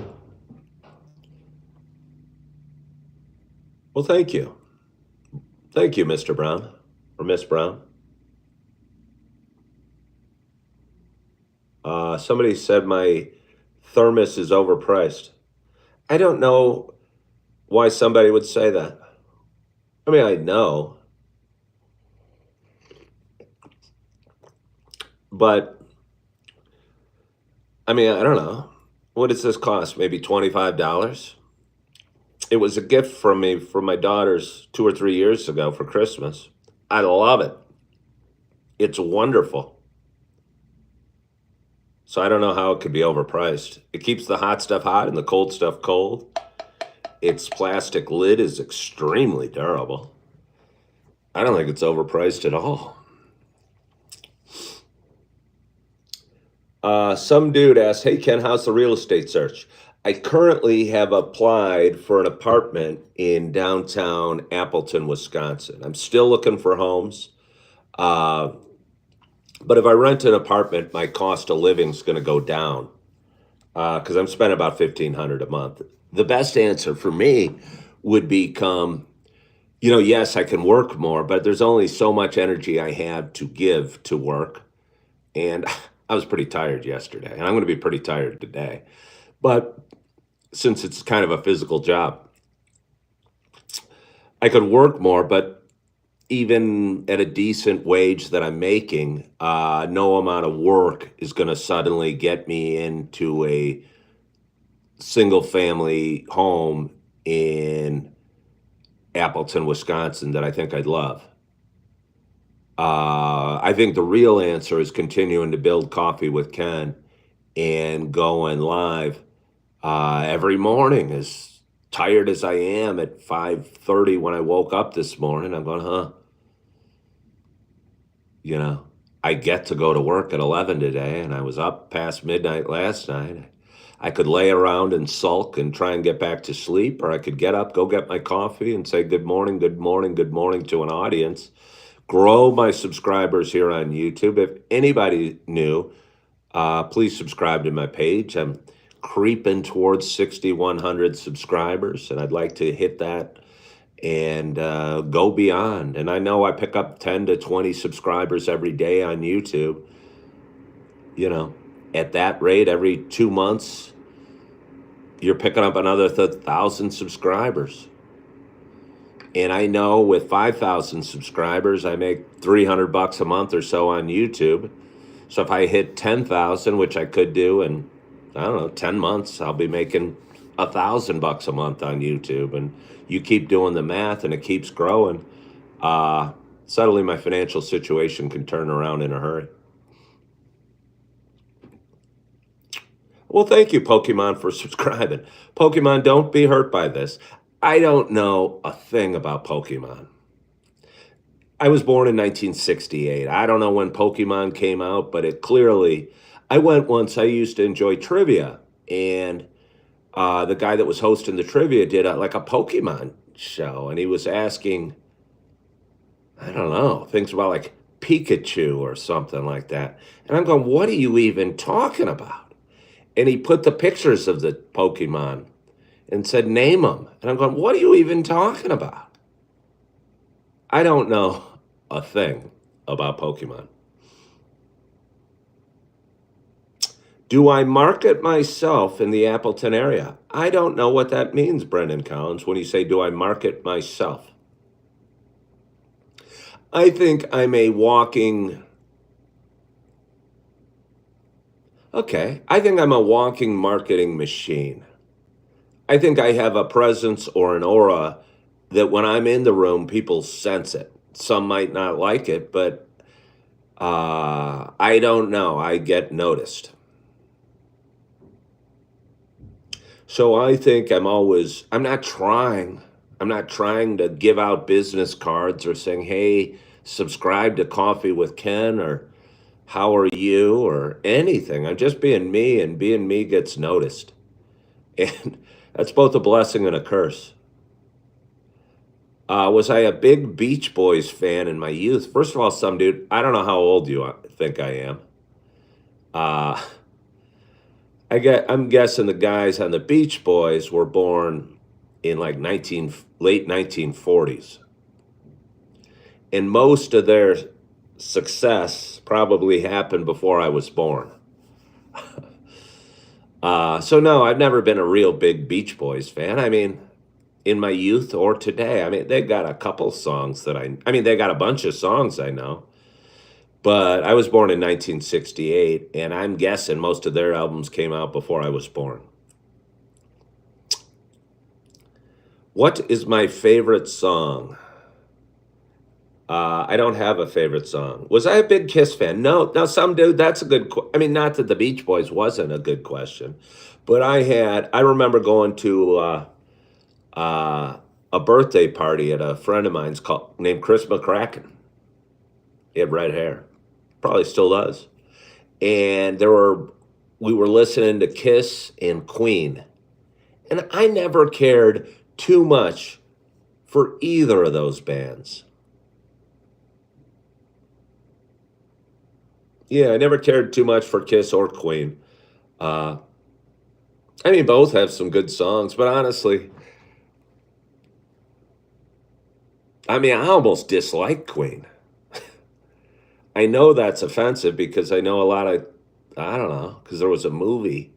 Well, thank you, Mr. Brown or Miss Brown. Somebody said my thermos is overpriced. I don't know why somebody would say that. I mean, I know, but I mean, I don't know. What does this cost? Maybe $25? It was a gift from me for my daughters 2 or 3 years ago for Christmas. I love it. It's wonderful. So I don't know how it could be overpriced. It keeps the hot stuff hot and the cold stuff cold. Its plastic lid is extremely durable. I don't think it's overpriced at all. Some dude asked, "Hey Ken, how's the real estate search?" I currently have applied for an apartment in downtown Appleton, Wisconsin. I'm still looking for homes. Uh, but if I rent an apartment, my cost of living is going to go down because I'm spending about 1,500 a month. The best answer for me would become, yes, I can work more, but there's only so much energy I have to give to work. And I was pretty tired yesterday, and I'm going to be pretty tired today. But since it's kind of a physical job, I could work more, but even at a decent wage that I'm making, no amount of work is going to suddenly get me into a single family home in Appleton, Wisconsin that I think I'd love. I think the real answer is continuing to build Coffee with Ken and going live every morning. As tired as I am at 5:30 when I woke up this morning, I'm going, you know, I get to go to work at 11 today, and I was up past midnight last night. I could lay around and sulk and try and get back to sleep, or I could get up, go get my coffee, and say good morning, good morning, good morning to an audience. Grow my subscribers here on YouTube. If anybody new, please subscribe to my page. I'm creeping towards 6,100 subscribers, and I'd like to hit that and go beyond. And I know I pick up 10 to 20 subscribers every day on YouTube. At that rate, every 2 months, you're picking up another 1,000 subscribers. And I know with 5,000 subscribers, I make $300 a month or so on YouTube. So if I hit 10,000, which I could do in, I don't know, 10 months, I'll be making $1,000 a month on YouTube. And you keep doing the math and it keeps growing. Suddenly my financial situation can turn around in a hurry. Well, thank you, Pokemon, for subscribing. Pokemon, don't be hurt by this. I don't know a thing about Pokemon. I was born in 1968. I don't know when Pokemon came out, but it clearly, I went once, I used to enjoy trivia, and the guy that was hosting the trivia did like a Pokemon show, and he was asking, I don't know, things about like Pikachu or something like that. And I'm going, what are you even talking about? And he put the pictures of the Pokemon and said, name them. And I'm going, what are you even talking about? I don't know a thing about Pokemon. Do I market myself in the Appleton area? I don't know what that means, Brendan Collins, when you say, do I market myself? I think I'm a walking, I think I'm a walking marketing machine. I think I have a presence or an aura that when I'm in the room, people sense it. Some might not like it, but I don't know. I get noticed. So I think I'm not trying to give out business cards or saying, hey, subscribe to Coffee with Ken or how are you or anything. I'm just being me, and being me gets noticed. And that's both a blessing and a curse. Was I a big Beach Boys fan in my youth? First of all, some dude, I don't know how old you think I am. Uh, I'm guessing the guys on the Beach Boys were born in like late 1940s, and most of their success probably happened before I was born. So no, I've never been a real big Beach Boys fan. I mean, in my youth or today, I mean, they got a couple songs that I mean, they got a bunch of songs I know. But I was born in 1968, and I'm guessing most of their albums came out before I was born. What is my favorite song? I don't have a favorite song. Was I a big Kiss fan? No. Now, some dude, that's a good. I mean, not that the Beach Boys wasn't a good question, but I remember going to a birthday party at a friend of mine's named Chris McCracken. He had red hair, probably still does. And we were listening to Kiss and Queen, and I never cared too much for either of those bands. Yeah, I never cared too much for Kiss or Queen. Uh, I mean, both have some good songs, but honestly, I mean, I almost dislike Queen. I know that's offensive because I know a lot of, I don't know, because there was a movie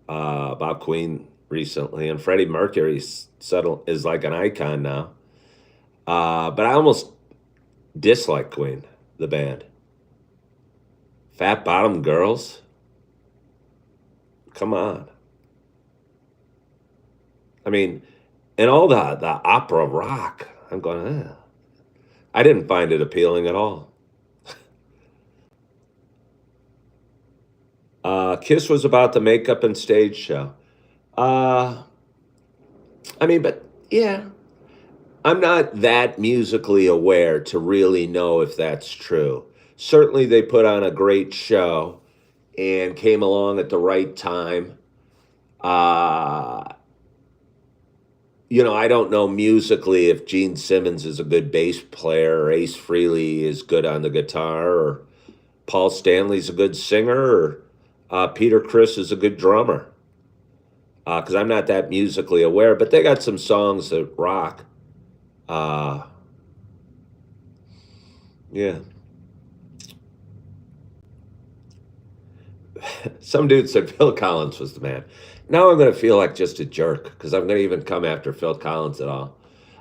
about Queen recently, and Freddie Mercury's settled is like an icon now. But I almost dislike Queen, the band. Fat Bottom Girls, come on. I mean, and all the opera rock. I'm going, I didn't find it appealing at all. Kiss was about the makeup and stage show. Uh, I mean, but yeah, I'm not that musically aware to really know if that's true. Certainly, they put on a great show and came along at the right time. Uh, I don't know musically if Gene Simmons is a good bass player or Ace Frehley is good on the guitar or Paul Stanley's a good singer or Peter Criss is a good drummer. Because I'm not that musically aware, but they got some songs that rock. Uh, yeah. Some dude said Phil Collins was the man. Now I'm going to feel like just a jerk because I'm going to even come after Phil Collins at all.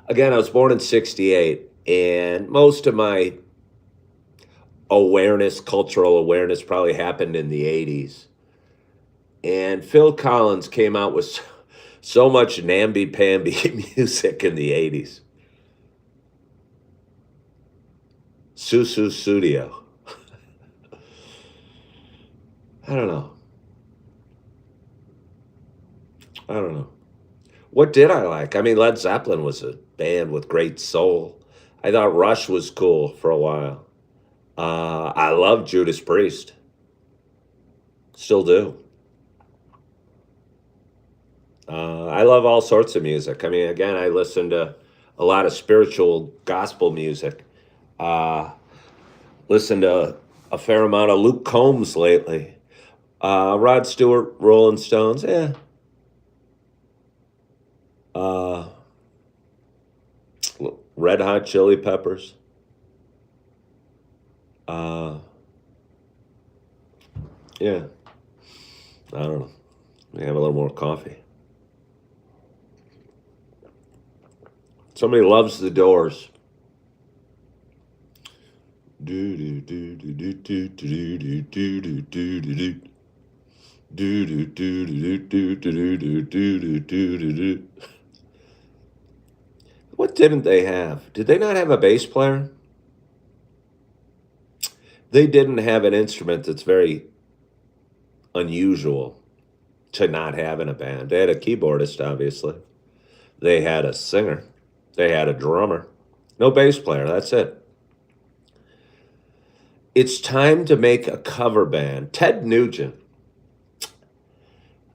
Again, I was born in 68, and most of my cultural awareness, probably happened in the 80s. And Phil Collins came out with so much namby-pamby music in the 80s. Susu Studio. I don't know. I don't know. What did I like? I mean, Led Zeppelin was a band with great soul. I thought Rush was cool for a while. I love Judas Priest. Still do. I love all sorts of music. I mean, again, I listen to a lot of spiritual gospel music. Uh, Listen to a fair amount of Luke Combs lately. Rod Stewart, Rolling Stones, yeah. Uh, Red Hot Chili Peppers. Uh, yeah, I don't know. Maybe have a little more coffee. Somebody loves the Doors. Do do do do do do do do do do do do. Do do do do do do do do do do do do. What didn't they have? Did they not have a bass player? They didn't have an instrument that's very unusual to not have in a band. They had a keyboardist, obviously. They had a singer. They had a drummer. No bass player. That's it. It's time to make a cover band. Ted Nugent.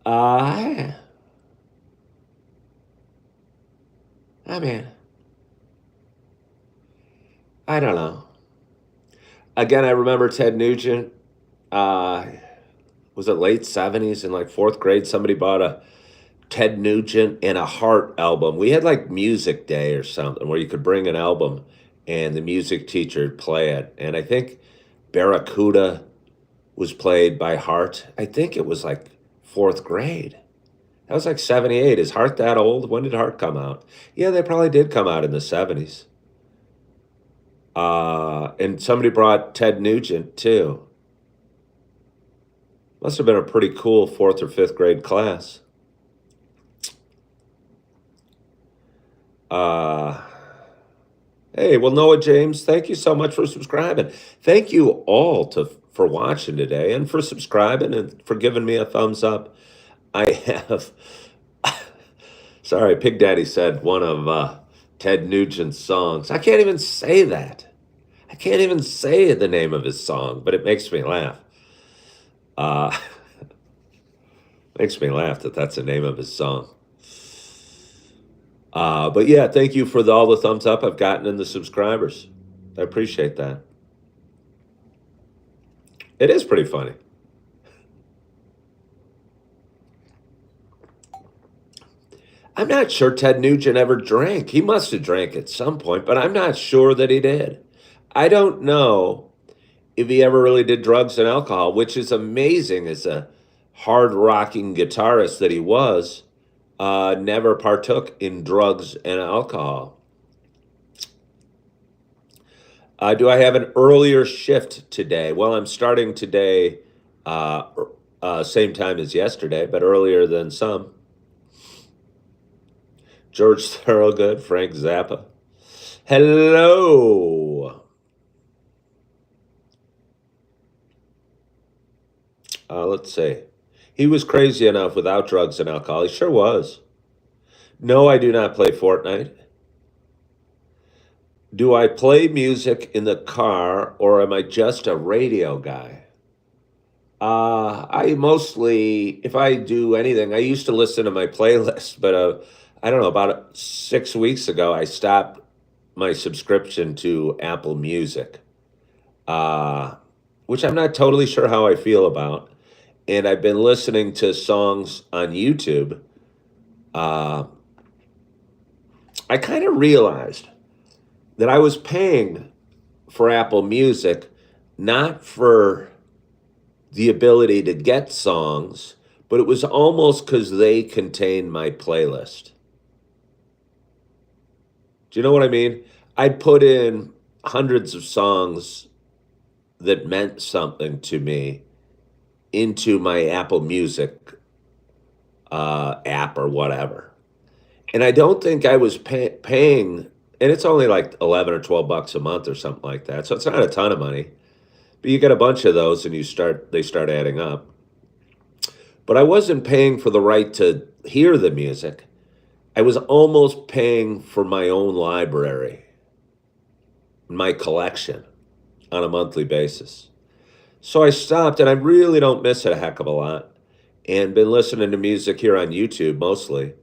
I mean, I don't know. Again, I remember Ted Nugent. Uh, was it late 70s in like fourth grade? Somebody bought a Ted Nugent and a Heart album. We had like music day or something where you could bring an album and the music teacher would play it. And I think Barracuda was played by Heart. I think it was like fourth grade. That was like 78. Is Heart that old? When did Heart come out? Yeah, they probably did come out in the 70s. And somebody brought Ted Nugent too. Must have been a pretty cool fourth or fifth grade class. Hey, well, Noah James, thank you so much for subscribing. Thank you all for watching today and for subscribing and for giving me a thumbs up. I have, sorry, Pig Daddy said one of Ted Nugent's songs. I can't even say that. I can't even say the name of his song, but it makes me laugh. Makes me laugh that that's the name of his song. But yeah, thank you for all the thumbs up I've gotten and the subscribers. I appreciate that. It is pretty funny. I'm not sure Ted Nugent ever drank. He must have drank at some point, but I'm not sure that he did. I don't know if he ever really did drugs and alcohol, which is amazing as a hard rocking guitarist that he was. Never partook in drugs and alcohol. Do I have an earlier shift today? Well, I'm starting today same time as yesterday, but earlier than some. George Thorogood, Frank Zappa. Hello. Let's see. He was crazy enough without drugs and alcohol. He sure was. No, I do not play Fortnite. Do I play music in the car or am I just a radio guy? I mostly, if I do anything, I used to listen to my playlist, but I don't know, about 6 weeks ago, I stopped my subscription to Apple Music, which I'm not totally sure how I feel about. And I've been listening to songs on YouTube. I kind of realized that I was paying for Apple Music not for the ability to get songs, but it was almost because they contained my playlist. Do you know what I mean? I'd put in hundreds of songs that meant something to me into my Apple Music app or whatever. And I don't think I was paying, and it's only like 11 or 12 bucks a month or something like that. So it's not a ton of money, but you get a bunch of those and they start adding up. But I wasn't paying for the right to hear the music. I was almost paying for my own library, my collection on a monthly basis. So I stopped, and I really don't miss it a heck of a lot, and been listening to music here on YouTube mostly.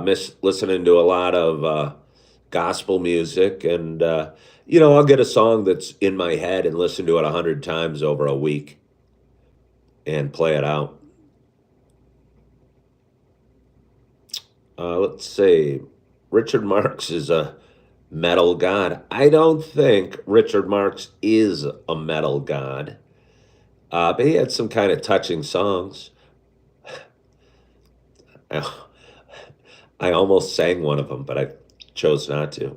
Miss listening to a lot of gospel music, and I'll get a song that's in my head and listen to it 100 times over a week and play it out. Let's see. Richard Marx is a metal god. I don't think Richard Marx is a metal god, but he had some kind of touching songs. I almost sang one of them, but I chose not to.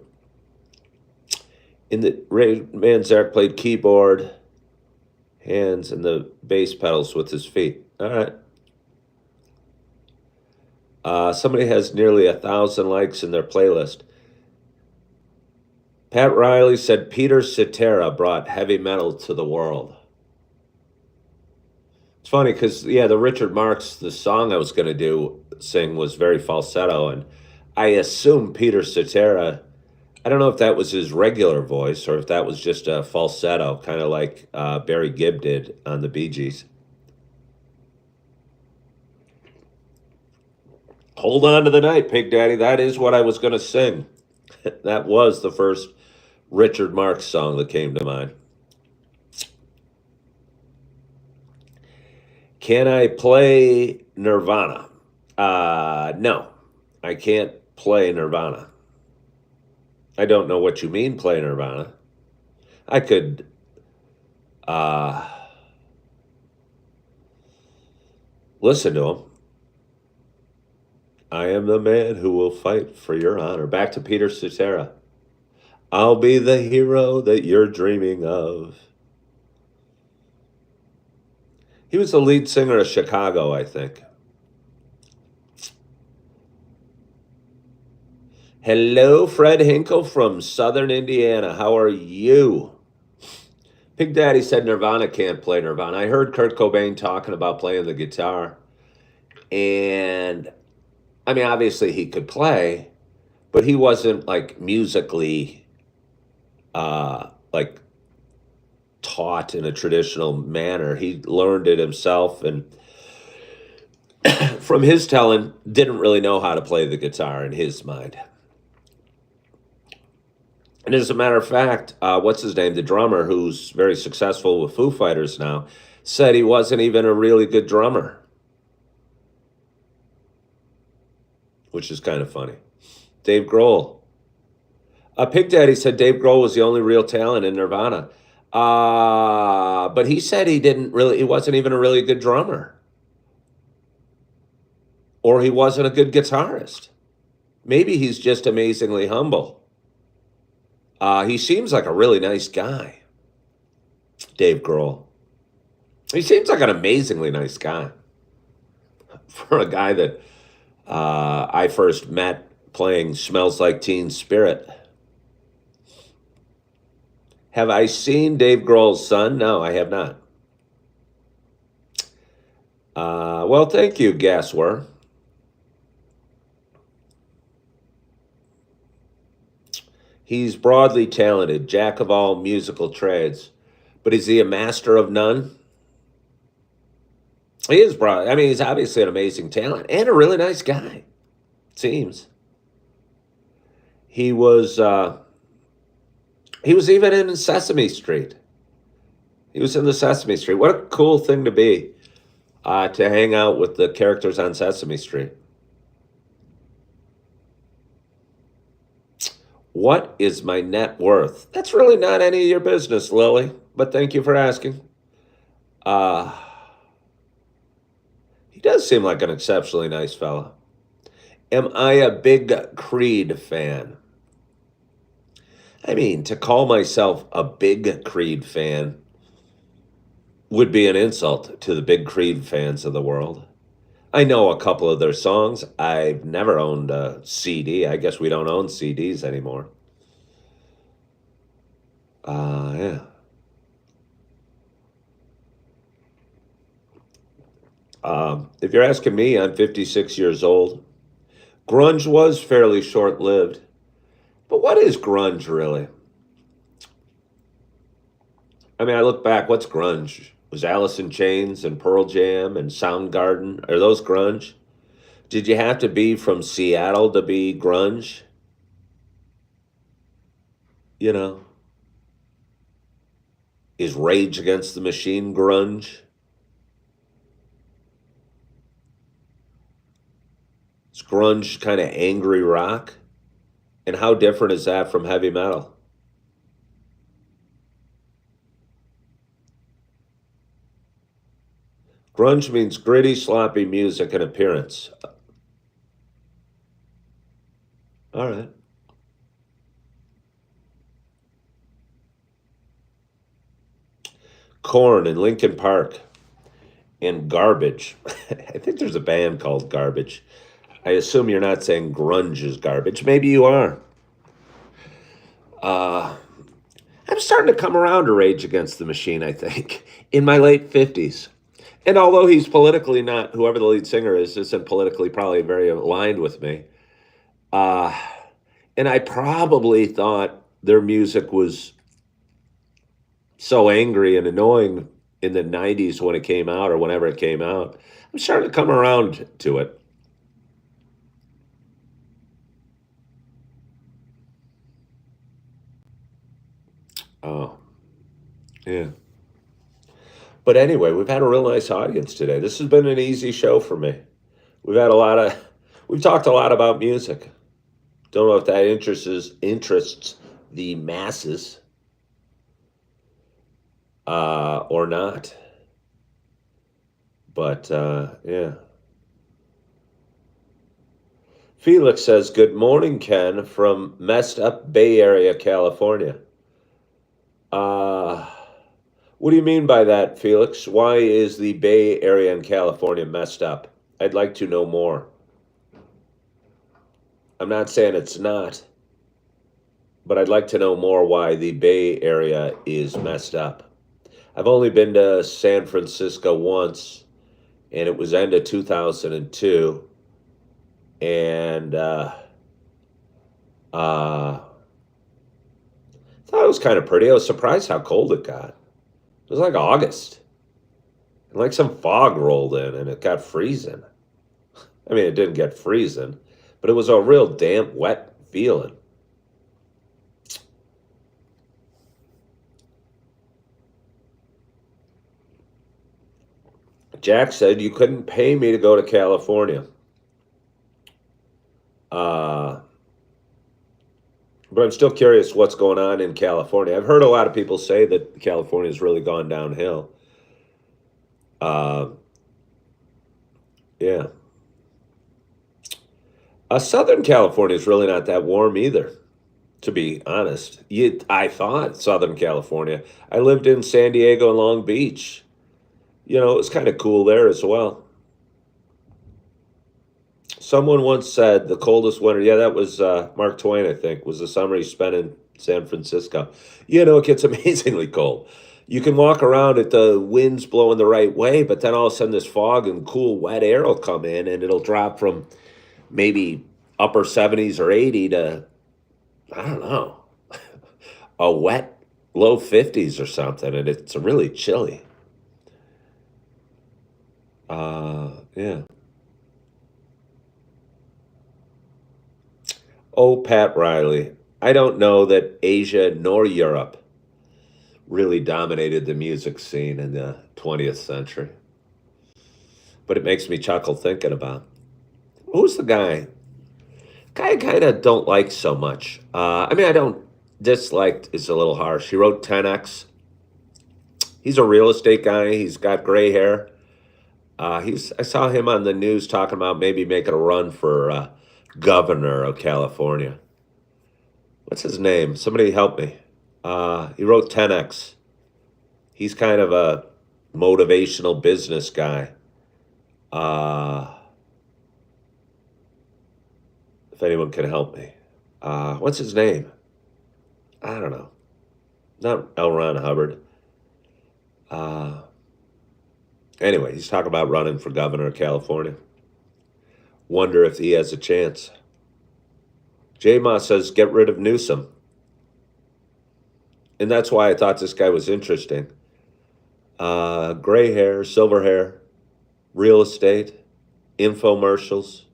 In the Ray Manzarek played keyboard, hands, and the bass pedals with his feet. All right. Somebody has nearly 1,000 likes in their playlist. Pat Riley said Peter Cetera brought heavy metal to the world. It's funny because, yeah, the Richard Marx, the song I was going to sing was very falsetto. And I assume Peter Cetera, I don't know if that was his regular voice or if that was just a falsetto, kind of like Barry Gibb did on the Bee Gees. Hold on to the night, Pig Daddy. That is what I was going to sing. That was the first Richard Marx song that came to mind. Can I play Nirvana? No, I can't play Nirvana. I don't know what you mean, play Nirvana. I could listen to them. I am the man who will fight for your honor. Back to Peter Cetera. I'll be the hero that you're dreaming of. He was the lead singer of Chicago, I think. Hello, Fred Hinkle from Southern Indiana. How are you? Pig Daddy said Nirvana can't play Nirvana. I heard Kurt Cobain talking about playing the guitar. And, I mean, obviously he could play, but he wasn't, like, musically, like, taught in a traditional manner. He learned it himself and from his telling, didn't really know how to play the guitar in his mind. And as a matter of fact, what's his name? The drummer, who's very successful with Foo Fighters now, said he wasn't even a really good drummer, which is kind of funny. Dave Grohl. Pig Daddy said Dave Grohl was the only real talent in Nirvana. But he said he wasn't even a really good drummer. Or he wasn't a good guitarist. Maybe he's just amazingly humble. He seems like a really nice guy, Dave Grohl. He seems like an amazingly nice guy. For a guy that I first met playing Smells Like Teen Spirit. Have I seen Dave Grohl's son? No, I have not. Well, thank you, Gaswer. He's broadly talented, jack of all musical trades. But is he a master of none? He is broad. I mean, he's obviously an amazing talent and a really nice guy, it seems. He was even in Sesame Street. He was in the Sesame Street. What a cool thing to be, to hang out with the characters on Sesame Street. What is my net worth? That's really not any of your business, Lily, but thank you for asking. He does seem like an exceptionally nice fella. Am I a big Creed fan? I mean, to call myself a big Creed fan would be an insult to the big Creed fans of the world. I know a couple of their songs. I've never owned a CD. I guess we don't own CDs anymore. Yeah. If you're asking me, I'm 56 years old. Grunge was fairly short-lived. But what is grunge, really? I mean, I look back, what's grunge? Was Alice in Chains and Pearl Jam and Soundgarden, are those grunge? Did you have to be from Seattle to be grunge? You know? Is Rage Against the Machine grunge? Is grunge kind of angry rock? And how different is that from heavy metal? Grunge means gritty, sloppy music and appearance. All right. Korn and Linkin Park and Garbage. I think there's a band called Garbage. I assume you're not saying grunge is garbage. Maybe you are. Uh, I'm starting to come around to Rage Against the Machine, I think, in my late 50s. And although he's politically not, whoever the lead singer is, isn't politically probably very aligned with me. Uh, and I probably thought their music was so angry and annoying in the 90s when it came out or whenever it came out. I'm starting to come around to it. Oh, yeah. But anyway, we've had a real nice audience today. This has been an easy show for me. We've had a lot of, we've talked a lot about music. Don't know if that interests the masses or not. But yeah. Felix says, "Good morning, Ken, from messed up Bay Area, California." Uh, what do you mean by that, Felix? Why is the Bay Area in California messed up? I'd like to know more. I'm not saying it's not, but I'd like to know more why the Bay Area is messed up. I've only been to San Francisco once, and it was end of 2002. And I thought it was kind of pretty. I was surprised how cold it got. It was like August. And like some fog rolled in and it got freezing. I mean, it didn't get freezing, but it was a real damp, wet feeling. Jack said you couldn't pay me to go to California. Uh, but I'm still curious what's going on in California. I've heard a lot of people say that California's really gone downhill. Uh, yeah. Southern California is really not that warm either, to be honest. I thought Southern California. I lived in San Diego and Long Beach. You know, it was kind of cool there as well. Someone once said the coldest winter, yeah, that was Mark Twain, I think, was the summer he spent in San Francisco. You know, it gets amazingly cold. You can walk around at the winds blowing the right way, but then all of a sudden this fog and cool wet air will come in and it'll drop from maybe upper 70s or 80 to, I don't know, a wet low 50s or something. And it's really chilly. Yeah. Oh, Pat Riley. I don't know that Asia nor Europe really dominated the music scene in the 20th century. But it makes me chuckle thinking about who's the guy I kind of don't like so much. I mean, I don't dislike is a little harsh. He wrote 10X. He's a real estate guy. He's got gray hair. I saw him on the news talking about maybe making a run for governor of California. What's his name? Somebody help me. He wrote 10X. He's kind of a motivational business guy. Uh, if anyone can help me. What's his name? I don't know. Not L. Ron Hubbard. Uh, anyway, he's talking about running for governor of California. Wonder if he has a chance. J Moss says, get rid of Newsom. And that's why I thought this guy was interesting. Gray hair, silver hair, real estate, infomercials.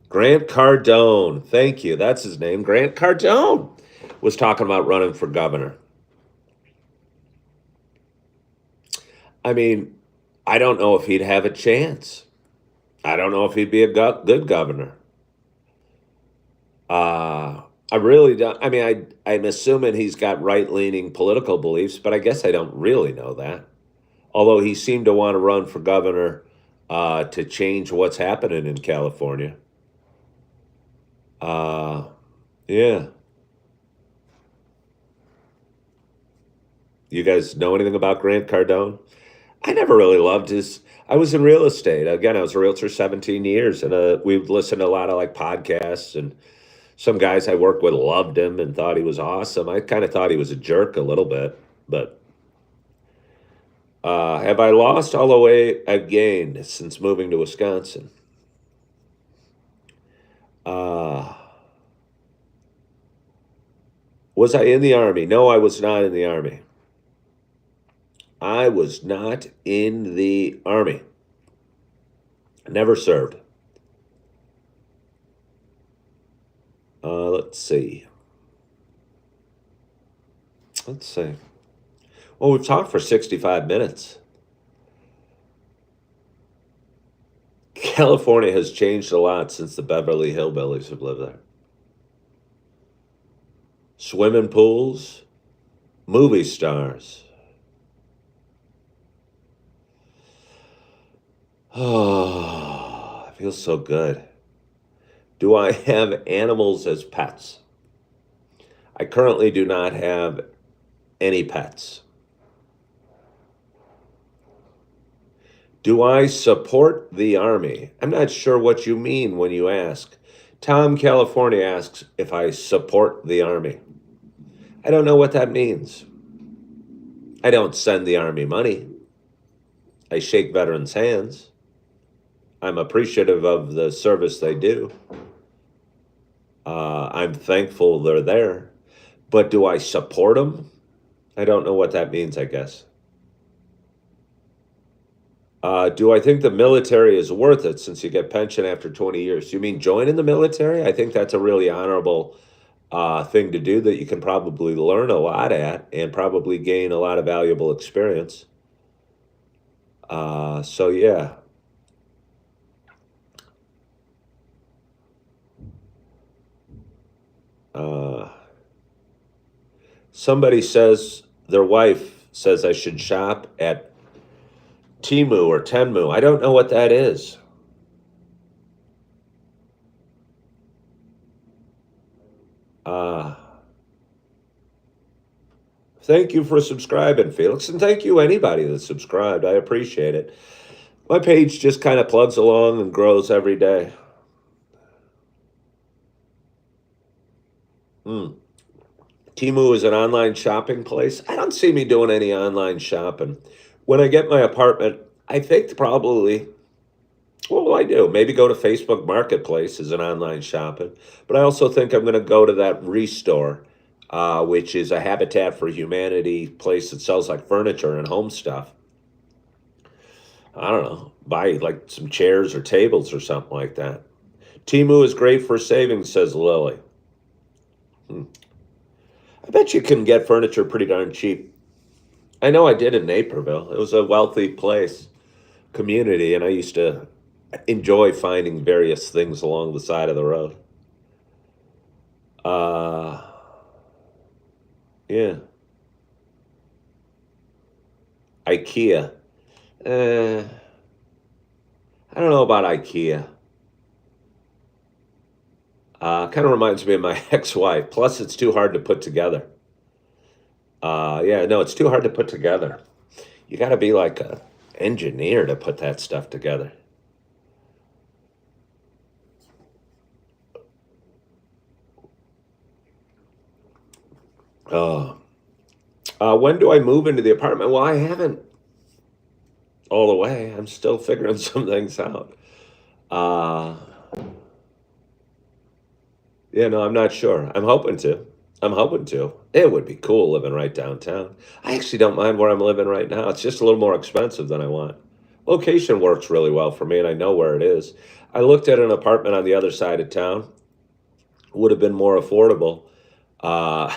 Grant Cardone. Thank you. That's his name. Grant Cardone was talking about running for governor. I mean, I don't know if he'd have a chance. I don't know if he'd be a good governor. I really don't. I mean, I'm assuming he's got right leaning political beliefs, but I guess I don't really know that. Although he seemed to want to run for governor to change what's happening in California. Yeah. You guys know anything about Grant Cardone? I never really loved his. I was in real estate. Again, I was a realtor 17 years, and we listened to a lot of like podcasts. And some guys I worked with loved him and thought he was awesome. I kind of thought he was a jerk a little bit. But have I lost all the weight I've gained since moving to Wisconsin? Uh, was I in the Army? No, I was not in the Army. I was not in the Army. Never served. Let's see. Let's see. Well, we've talked for 65 minutes. California has changed a lot since the Beverly Hillbillies have lived there. Swimming pools, movie stars. Oh, it feels so good. Do I have animals as pets? I currently do not have any pets. Do I support the Army? I'm not sure what you mean when you ask. Tom, California asks if I support the Army. I don't know what that means. I don't send the Army money. I shake veterans' hands. I'm appreciative of the service they do. I'm thankful they're there. But do I support them? I don't know what that means, I guess. Do I think the military is worth it since you get pension after 20 years? You mean join in the military? I think that's a really honorable thing to do that you can probably learn a lot at and probably gain a lot of valuable experience. So, yeah. Somebody says their wife says I should shop at Timu or Tenmu. I don't know what that is. Thank you for subscribing, Felix, and thank you anybody that subscribed. I appreciate it. My page just kind of plugs along and grows every day. Timu is an online shopping place. I don't see me doing any online shopping. When I get my apartment, I think probably, what will I do? Maybe go to Facebook Marketplace as an online shopping. But I also think I'm going to go to that Restore, which is a Habitat for Humanity place that sells like furniture and home stuff. I don't know, buy like some chairs or tables or something like that. Timu is great for savings, says Lily. I bet you can get furniture pretty darn cheap. I know I did in Naperville. It was a wealthy place, community, and I used to enjoy finding various things along the side of the road. Yeah. IKEA. I don't know about IKEA. Kind of reminds me of my ex-wife. Plus, it's too hard to put together. Yeah, no, it's too hard to put together. You got to be like a engineer to put that stuff together. When do I move into the apartment? Well, I haven't all the way. I'm still figuring some things out. Yeah, no, I'm not sure. I'm hoping to. I'm hoping to. It would be cool living right downtown. I actually don't mind where I'm living right now. It's just a little more expensive than I want. Location works really well for me, and I know where it is. I looked at an apartment on the other side of town. Would have been more affordable. Uh,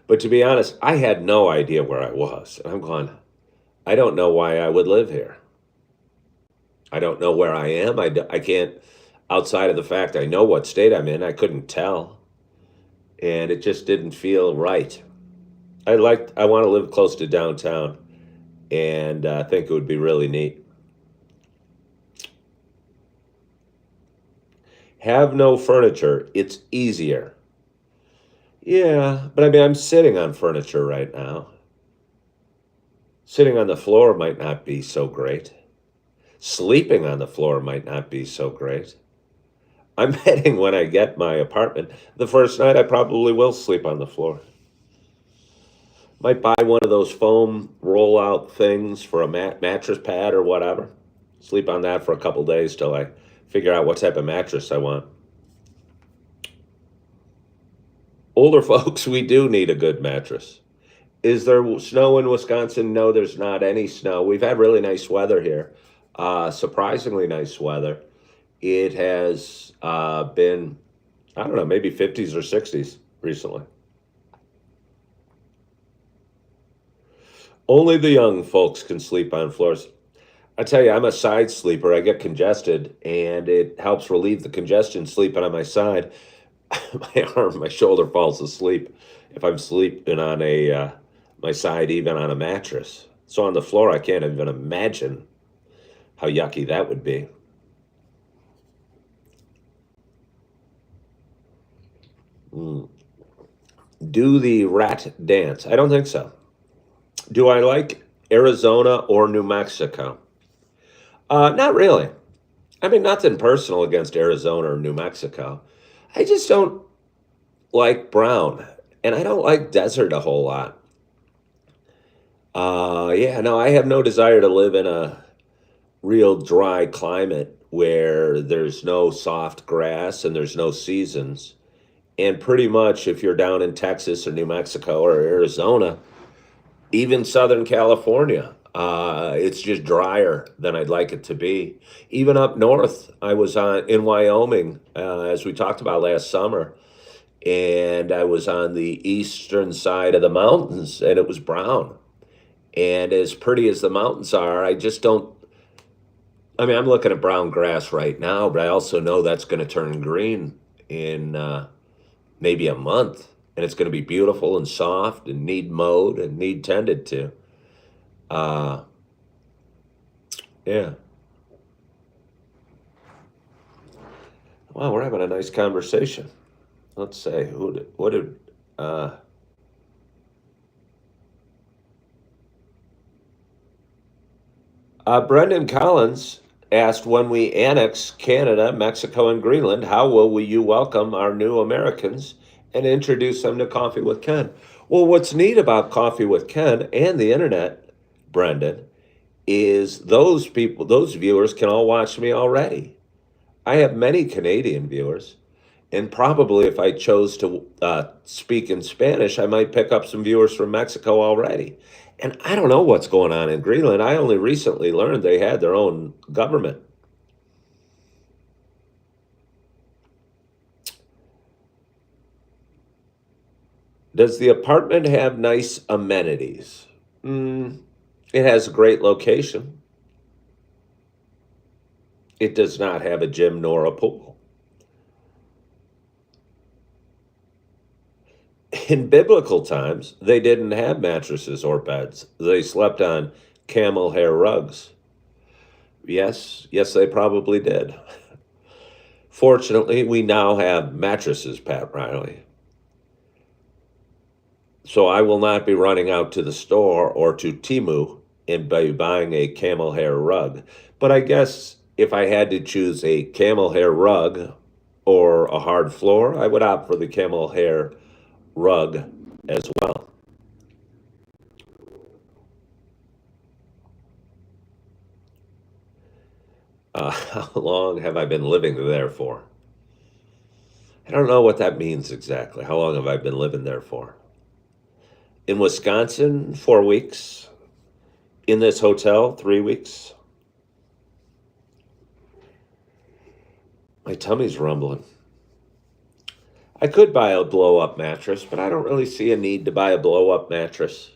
but to be honest, I had no idea where I was. And I'm going, I don't know why I would live here. I don't know where I am. I can't, outside of the fact I know what state I'm in, I couldn't tell. And it just didn't feel right. I want to live close to downtown, and I think it would be really neat. Have no furniture. It's easier. Yeah, but I mean, I'm sitting on furniture right now. Sitting on the floor might not be so great. Sleeping on the floor might not be so great. I'm betting when I get my apartment, the first night I probably will sleep on the floor. Might buy one of those foam rollout things for a mattress pad or whatever. Sleep on that for a couple days till I figure out what type of mattress I want. Older folks, we do need a good mattress. Is there snow in Wisconsin? No, there's not any snow. We've had really nice weather here. Surprisingly nice weather. It has been, I don't know, maybe 50s or 60s recently. Only the young folks can sleep on floors. I tell you, I'm a side sleeper. I get congested, and it helps relieve the congestion sleeping on my side. My shoulder falls asleep if I'm sleeping on my side, even on a mattress. So on the floor, I can't even imagine how yucky that would be. Mm. Do the rat dance? I don't think so. Do I like Arizona or New Mexico? Not really. I mean, nothing personal against Arizona or New Mexico. I just don't like brown, and I don't like desert a whole lot. Yeah, no, I have no desire to live in a real dry climate where there's no soft grass and there's no seasons. And pretty much, if you're down in Texas or New Mexico or Arizona, even Southern California, it's just drier than I'd like it to be. Even up north, I was in Wyoming, as we talked about last summer, and I was on the eastern side of the mountains, and it was brown. And as pretty as the mountains are, I just don't. I mean, I'm looking at brown grass right now, but I also know that's going to turn green in maybe a month, and it's going to be beautiful and soft and need mowed and need tended to. Uh, yeah. Wow, we're having a nice conversation. Let's say what did uh, Brendan Collins asked, when we annex Canada, Mexico, and Greenland, how will you welcome our new Americans and introduce them to Coffee with Ken? Well, what's neat about Coffee with Ken and the internet, Brendan, is those people, those viewers can all watch me already. I have many Canadian viewers, and probably if I chose to speak in Spanish, I might pick up some viewers from Mexico already. And I don't know what's going on in Greenland. I only recently learned they had their own government. Does the apartment have nice amenities? Mm, it has a great location. It does not have a gym nor a pool. In biblical times, they didn't have mattresses or beds. They slept on camel hair rugs. Yes, yes, they probably did. Fortunately, we now have mattresses, Pat Riley. So I will not be running out to the store or to Timu and be buying a camel hair rug. But I guess if I had to choose a camel hair rug or a hard floor, I would opt for the camel hair rug as well. How long have I been living there for? I don't know what that means exactly. How long have I been living there for? In Wisconsin, 4 weeks. In this hotel, 3 weeks. My tummy's rumbling. I could buy a blow up mattress, but I don't really see a need to buy a blow up mattress.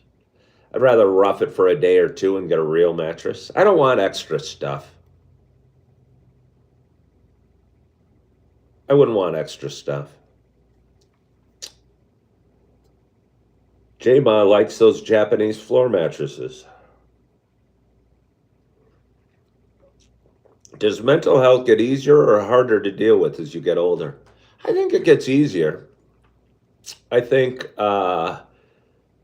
I'd rather rough it for a day or two and get a real mattress. I don't want extra stuff. I wouldn't want extra stuff. J-Ma likes those Japanese floor mattresses. Does mental health get easier or harder to deal with as you get older? I think it gets easier. I think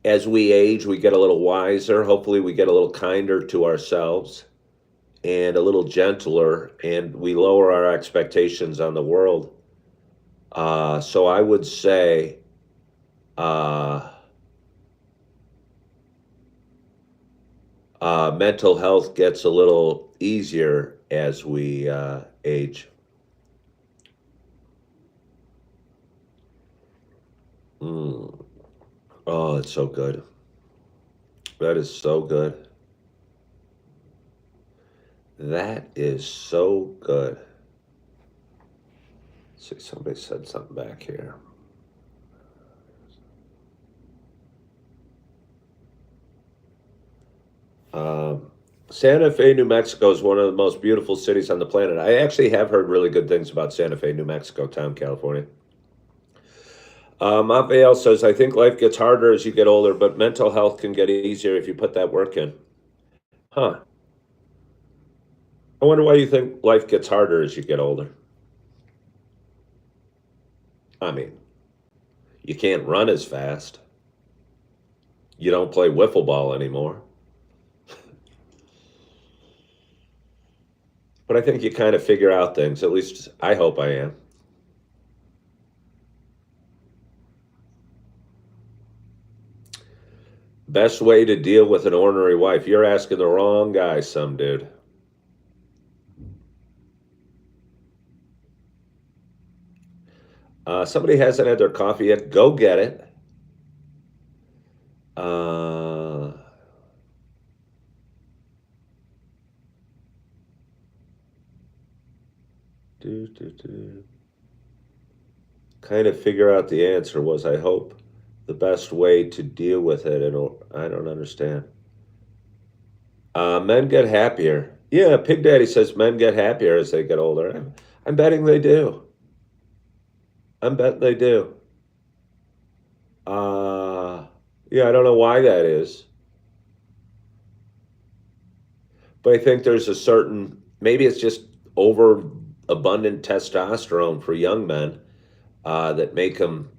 as we age, we get a little wiser. Hopefully, we get a little kinder to ourselves and a little gentler, and we lower our expectations on the world. So I would say uh, mental health gets a little easier as we age. Mm. Oh, it's so good. That is so good. That is so good. Let's see, somebody said something back here. Um, Santa Fe, New Mexico is one of the most beautiful cities on the planet. I actually have heard really good things about Santa Fe, New Mexico, town, California. Raphael says, I think life gets harder as you get older, but mental health can get easier if you put that work in. Huh. I wonder why you think life gets harder as you get older. I mean, you can't run as fast. You don't play wiffle ball anymore. But I think you kind of figure out things. At least I hope I am. Best way to deal with an ornery wife. You're asking the wrong guy, some dude. Somebody hasn't had their coffee yet. Go get it. Uh, kind of figure out the answer was, I hope, the best way to deal with it. And I don't understand. Men get happier. Yeah, Pig Daddy says men get happier as they get older. I'm betting they do. I'm betting they do. Uh, yeah, I don't know why that is, but I think there's a certain, maybe it's just overabundant testosterone for young men that make them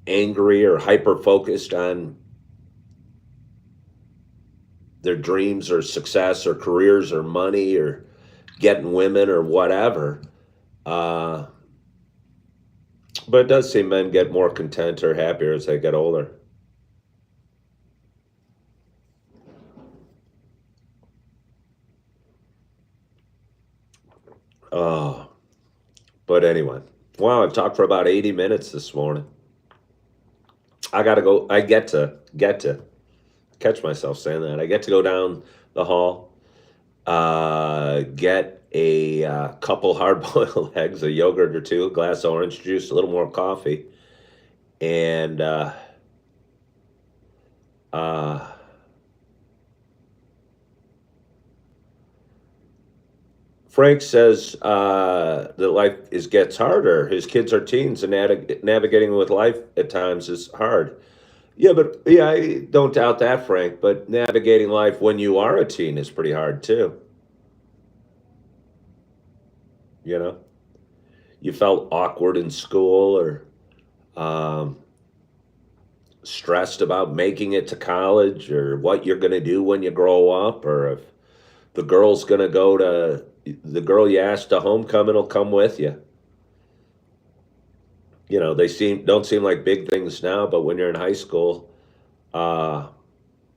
angry or hyper focused on their dreams or success or careers or money or getting women or whatever. Uh, but it does seem men get more content or happier as they get older. Oh, but anyway, wow, I've talked for about 80 minutes this morning. I gotta go. I get to catch myself saying that. I get to go down the hall, get a couple hard boiled eggs, a yogurt or two, a glass of orange juice, a little more coffee, and uh, Frank says that life gets harder. His kids are teens, and navigating with life at times is hard. Yeah, but yeah, I don't doubt that, Frank. But navigating life when you are a teen is pretty hard too. You know, you felt awkward in school or um, stressed about making it to college or what you're going to do when you grow up, or if the girl's going to go to the girl you asked to homecoming will come with you. You know, they don't seem like big things now, but when you're in high school, uh,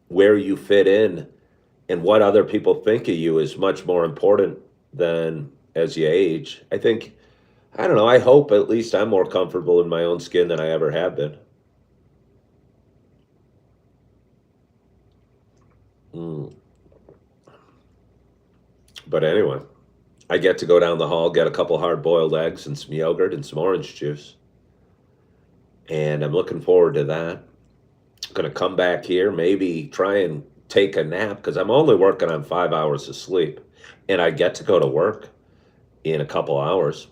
where you fit in and what other people think of you is much more important than as you age. I think, I don't know, I hope at least I'm more comfortable in my own skin than I ever have been. Mm. But anyway, I get to go down the hall, get a couple hard boiled eggs and some yogurt and some orange juice. And I'm looking forward to that. Going to come back here, maybe try and take a nap because I'm only working on 5 hours of sleep. And I get to go to work in a couple hours.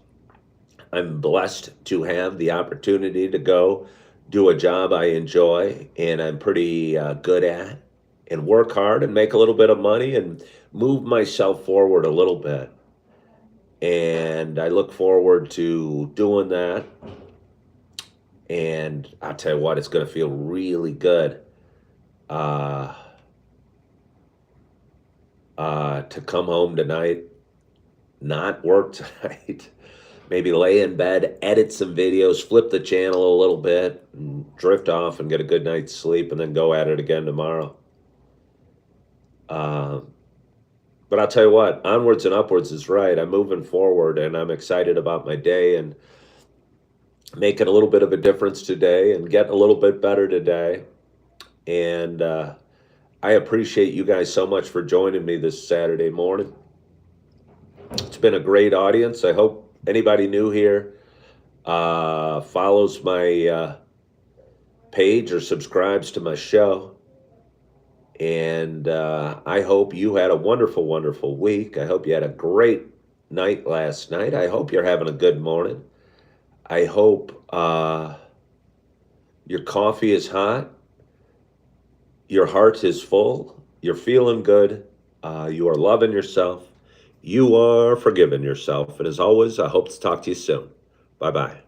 I'm blessed to have the opportunity to go do a job I enjoy and I'm pretty good at, and work hard and make a little bit of money and move myself forward a little bit. And I look forward to doing that And I'll tell you what, it's going to feel really good to come home tonight, not work tonight, maybe lay in bed, edit some videos, flip the channel a little bit, and drift off and get a good night's sleep, and then go at it again tomorrow. But I'll tell you what, onwards and upwards is right. I'm moving forward, and I'm excited about my day and making a little bit of a difference today and getting a little bit better today. And I appreciate you guys so much for joining me this Saturday morning. It's been a great audience. I hope anybody new here follows my page or subscribes to my show. And I hope you had a wonderful, wonderful week. I hope you had a great night last night. I hope you're having a good morning. I hope your coffee is hot. Your heart is full. You're feeling good. You are loving yourself. You are forgiving yourself. And as always, I hope to talk to you soon. Bye-bye.